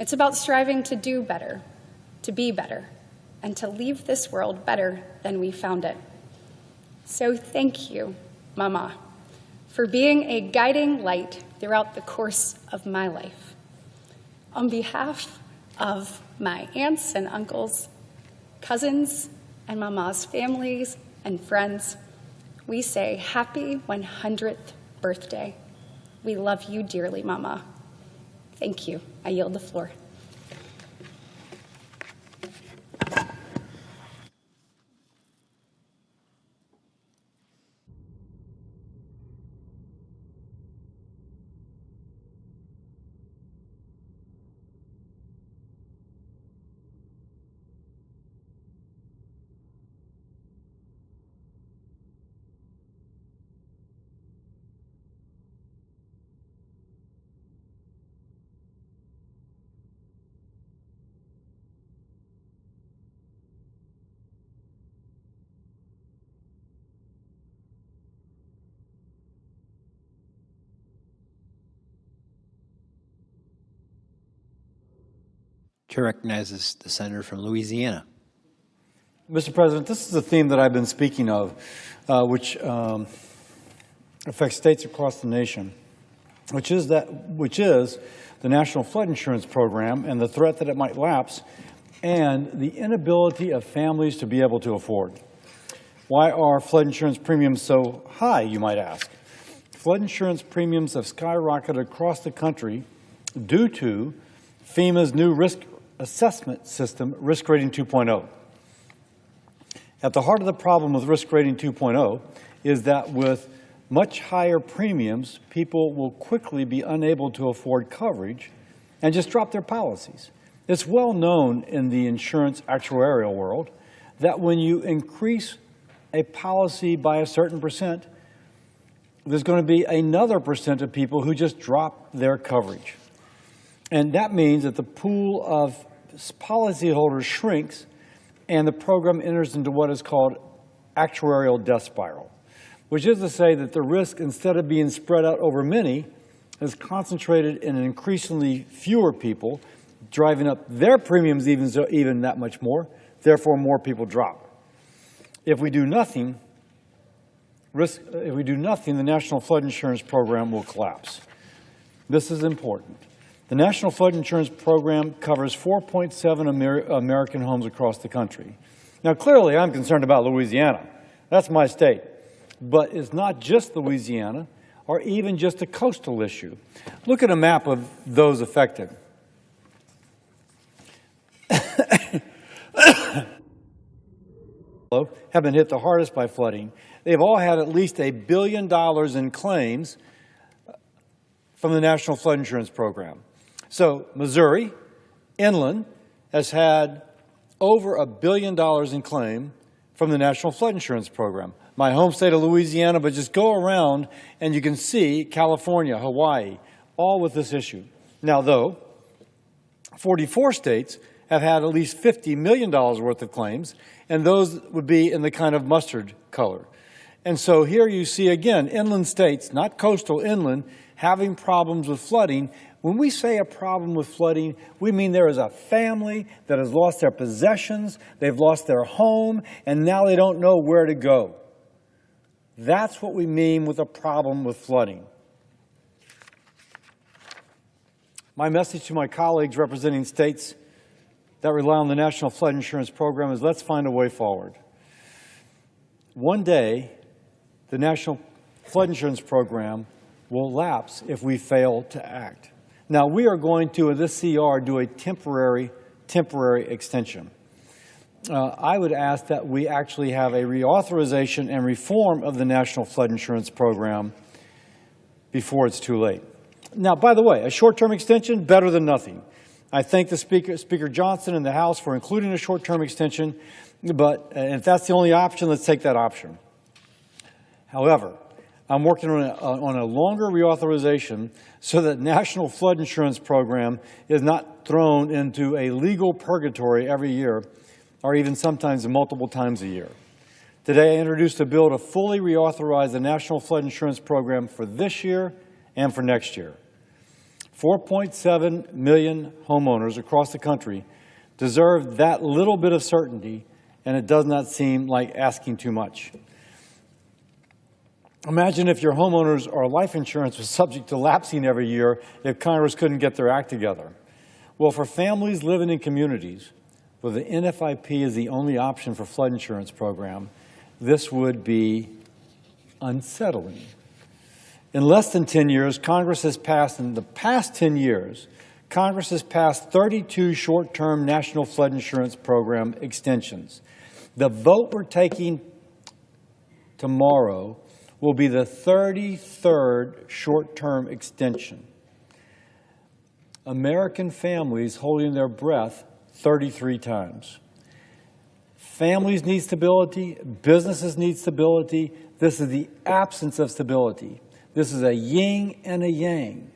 It's about striving to do better, to be better, and to leave this world better than we found it. So thank you, Mama, for being a guiding light throughout the course of my life. On behalf of my aunts and uncles, cousins, and Mama's families and friends, we say happy 100th birthday. We love you dearly, Mama. Thank you. I yield the floor. Chair recognizes the senator from Louisiana. Mr. President, this is a theme that I've been speaking of, which affects states across the nation, which is the National Flood Insurance Program and the threat that it might lapse and the inability of families to be able to afford. Why are flood insurance premiums so high, you might ask? Flood insurance premiums have skyrocketed across the country due to FEMA's new risk assessment system, Risk Rating 2.0. At the heart of the problem with Risk Rating 2.0 is that with much higher premiums, people will quickly be unable to afford coverage and just drop their policies. It's well known in the insurance actuarial world that when you increase a policy by a certain percent, there's going to be another percent of people who just drop their coverage. And that means that the pool of policyholders shrinks and the program enters into what is called actuarial death spiral, which is to say that the risk, instead of being spread out over many, is concentrated in increasingly fewer people, driving up their premiums even that much more, therefore more people drop. If we do nothing, the National Flood Insurance Program will collapse. This is important. The National Flood Insurance Program covers 4.7 American homes across the country. Now, clearly, I'm concerned about Louisiana. That's my state. But it's not just Louisiana or even just a coastal issue. Look at a map of those affected. Have been hit the hardest by flooding. They've all had at least $1 billion in claims from the National Flood Insurance Program. So Missouri, inland, has had over $1 billion in claim from the National Flood Insurance Program. My home state of Louisiana, but just go around and you can see California, Hawaii, all with this issue. Now, though, 44 states have had at least $50 million worth of claims, and those would be in the kind of mustard color. And so here you see, again, inland states, not coastal, inland, having problems with flooding. When we say a problem with flooding, we mean there is a family that has lost their possessions, they've lost their home, and now they don't know where to go. That's what we mean with a problem with flooding. My message to my colleagues representing states that rely on the National Flood Insurance Program is let's find a way forward. One day, the National Flood Insurance Program will lapse if we fail to act. Now, we are going to, in this CR, do a temporary extension. I would ask that we actually have a reauthorization and reform of the National Flood Insurance Program before it's too late. Now, by the way, a short-term extension, better than nothing. I thank the Speaker Johnson and the House for including a short-term extension, but if that's the only option, let's take that option. However, I'm working on a longer reauthorization so that National Flood Insurance Program is not thrown into a legal purgatory every year, or even sometimes multiple times a year. Today, I introduced a bill to fully reauthorize the National Flood Insurance Program for this year and for next year. 4.7 million homeowners across the country deserve that little bit of certainty, and it does not seem like asking too much. Imagine if your homeowners or life insurance was subject to lapsing every year if Congress couldn't get their act together. Well, for families living in communities where the NFIP is the only option for flood insurance program, this would be unsettling. In less than 10 years, Congress has passed 32 short-term National Flood Insurance Program extensions. The vote we're taking tomorrow will be the 33rd short-term extension. American families holding their breath 33 times. Families need stability. Businesses need stability. This is the absence of stability. This is a yin and a yang.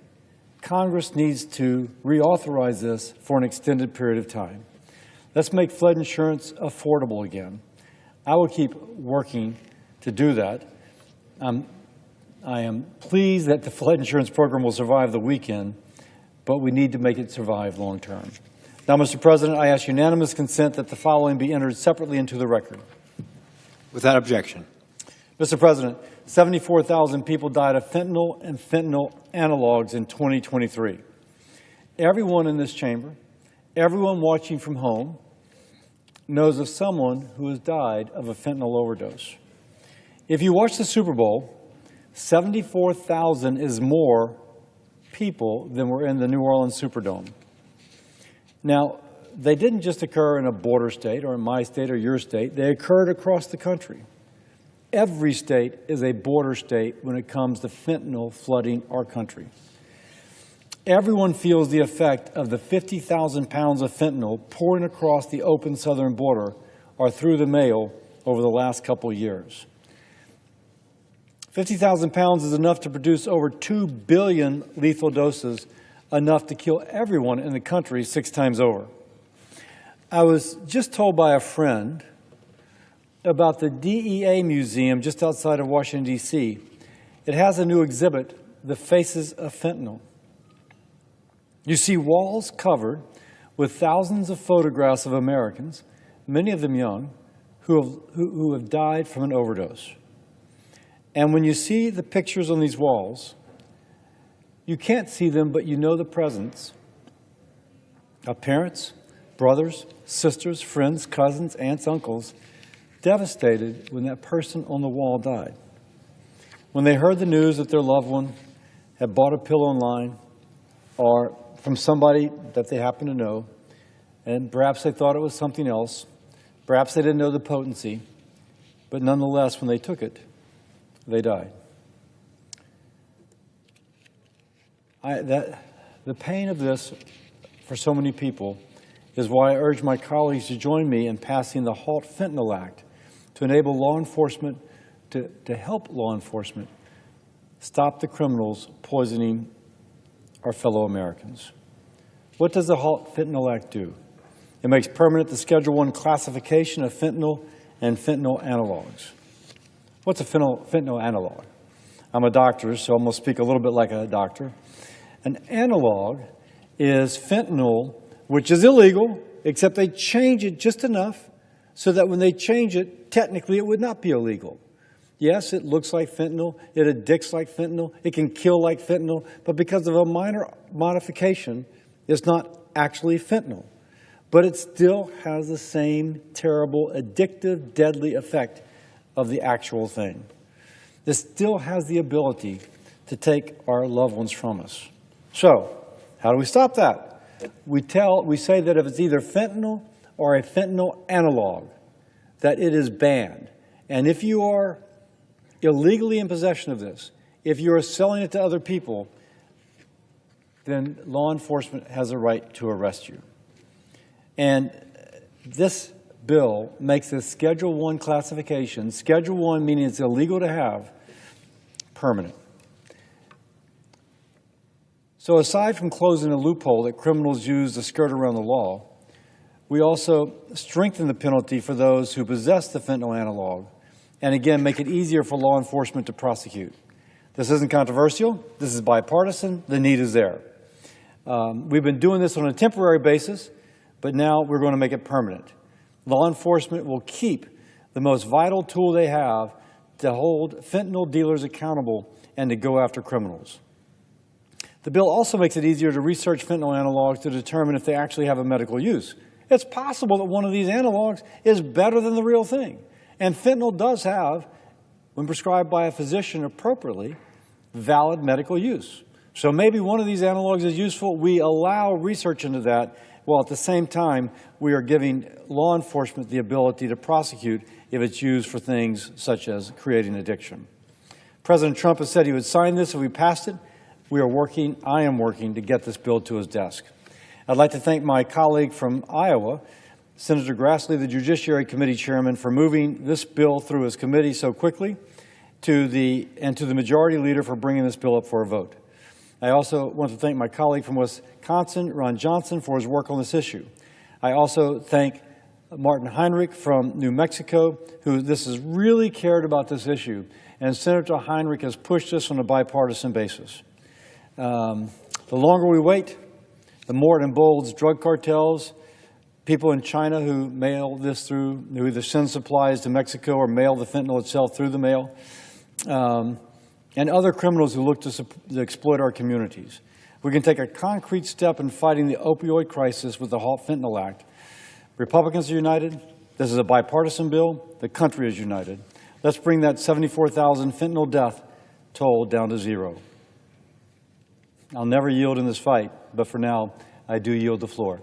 Congress needs to reauthorize this for an extended period of time. Let's make flood insurance affordable again. I will keep working to do that. I am pleased that the flood insurance program will survive the weekend, but we need to make it survive long term. Now, Mr. President, I ask unanimous consent that the following be entered separately into the record. Without objection. Mr. President, 74,000 people died of fentanyl and fentanyl analogs in 2023. Everyone in this chamber, everyone watching from home, knows of someone who has died of a fentanyl overdose. If you watch the Super Bowl, 74,000 is more people than were in the New Orleans Superdome. Now, they didn't just occur in a border state or in my state or your state. They occurred across the country. Every state is a border state when it comes to fentanyl flooding our country. Everyone feels the effect of the 50,000 pounds of fentanyl pouring across the open southern border or through the mail over the last couple of years. 50,000 pounds is enough to produce over 2 billion lethal doses, enough to kill everyone in the country 6 times over. I was just told by a friend about the DEA museum just outside of Washington, D.C. It has a new exhibit, The Faces of Fentanyl. You see walls covered with thousands of photographs of Americans, many of them young, who have died from an overdose. And when you see the pictures on these walls, you can't see them, but you know the presence of parents, brothers, sisters, friends, cousins, aunts, uncles, devastated when that person on the wall died. When they heard the news that their loved one had bought a pill online or from somebody that they happened to know, and perhaps they thought it was something else, perhaps they didn't know the potency, but nonetheless, when they took it, they died. The pain of this for so many people is why I urge my colleagues to join me in passing the Halt Fentanyl Act to enable law enforcement, to help law enforcement stop the criminals poisoning our fellow Americans. What does the Halt Fentanyl Act do? It makes permanent the Schedule I classification of fentanyl and fentanyl analogs. What's a fentanyl analog? I'm a doctor, so I'm going to speak a little bit like a doctor. An analog is fentanyl, which is illegal, except they change it just enough so that when they change it, technically it would not be illegal. Yes, it looks like fentanyl, it addicts like fentanyl, it can kill like fentanyl, but because of a minor modification, it's not actually fentanyl. But it still has the same terrible, addictive, deadly effect of the actual thing. This still has the ability to take our loved ones from us. So, how do we stop that? We say that if it's either fentanyl or a fentanyl analog, that it is banned. And if you are illegally in possession of this, if you are selling it to other people, then law enforcement has a right to arrest you. And this bill makes this Schedule I classification, Schedule I meaning it's illegal to have, permanent. So aside from closing a loophole that criminals use to skirt around the law, we also strengthen the penalty for those who possess the fentanyl analog, and again, make it easier for law enforcement to prosecute. This isn't controversial. This is bipartisan. The need is there. We've been doing this on a temporary basis, but now we're going to make it permanent. Law enforcement will keep the most vital tool they have to hold fentanyl dealers accountable and to go after criminals. The bill also makes it easier to research fentanyl analogs to determine if they actually have a medical use. It's possible that one of these analogs is better than the real thing. And fentanyl does have, when prescribed by a physician appropriately, valid medical use. So maybe one of these analogs is useful. We allow research into that, while at the same time we are giving law enforcement the ability to prosecute if it's used for things such as creating addiction. President Trump has said he would sign this if we passed it. I am working to get this bill to his desk. I'd like to thank my colleague from Iowa, Senator Grassley, the Judiciary Committee Chairman, for moving this bill through his committee so quickly, and to the Majority Leader for bringing this bill up for a vote. I also want to thank my colleague from Wisconsin, Ron Johnson, for his work on this issue. I also thank Martin Heinrich from New Mexico, who this has really cared about this issue, and Senator Heinrich has pushed this on a bipartisan basis. The longer we wait, the more it emboldens drug cartels, people in China who mail this through, who either send supplies to Mexico or mail the fentanyl itself through the mail, and other criminals who look to exploit our communities. We can take a concrete step in fighting the opioid crisis with the Halt Fentanyl Act. Republicans are united, This is a bipartisan bill. The country is united. Let's bring that 74,000 fentanyl death toll down to zero. I'll never yield in this fight, but for now, I do yield the floor.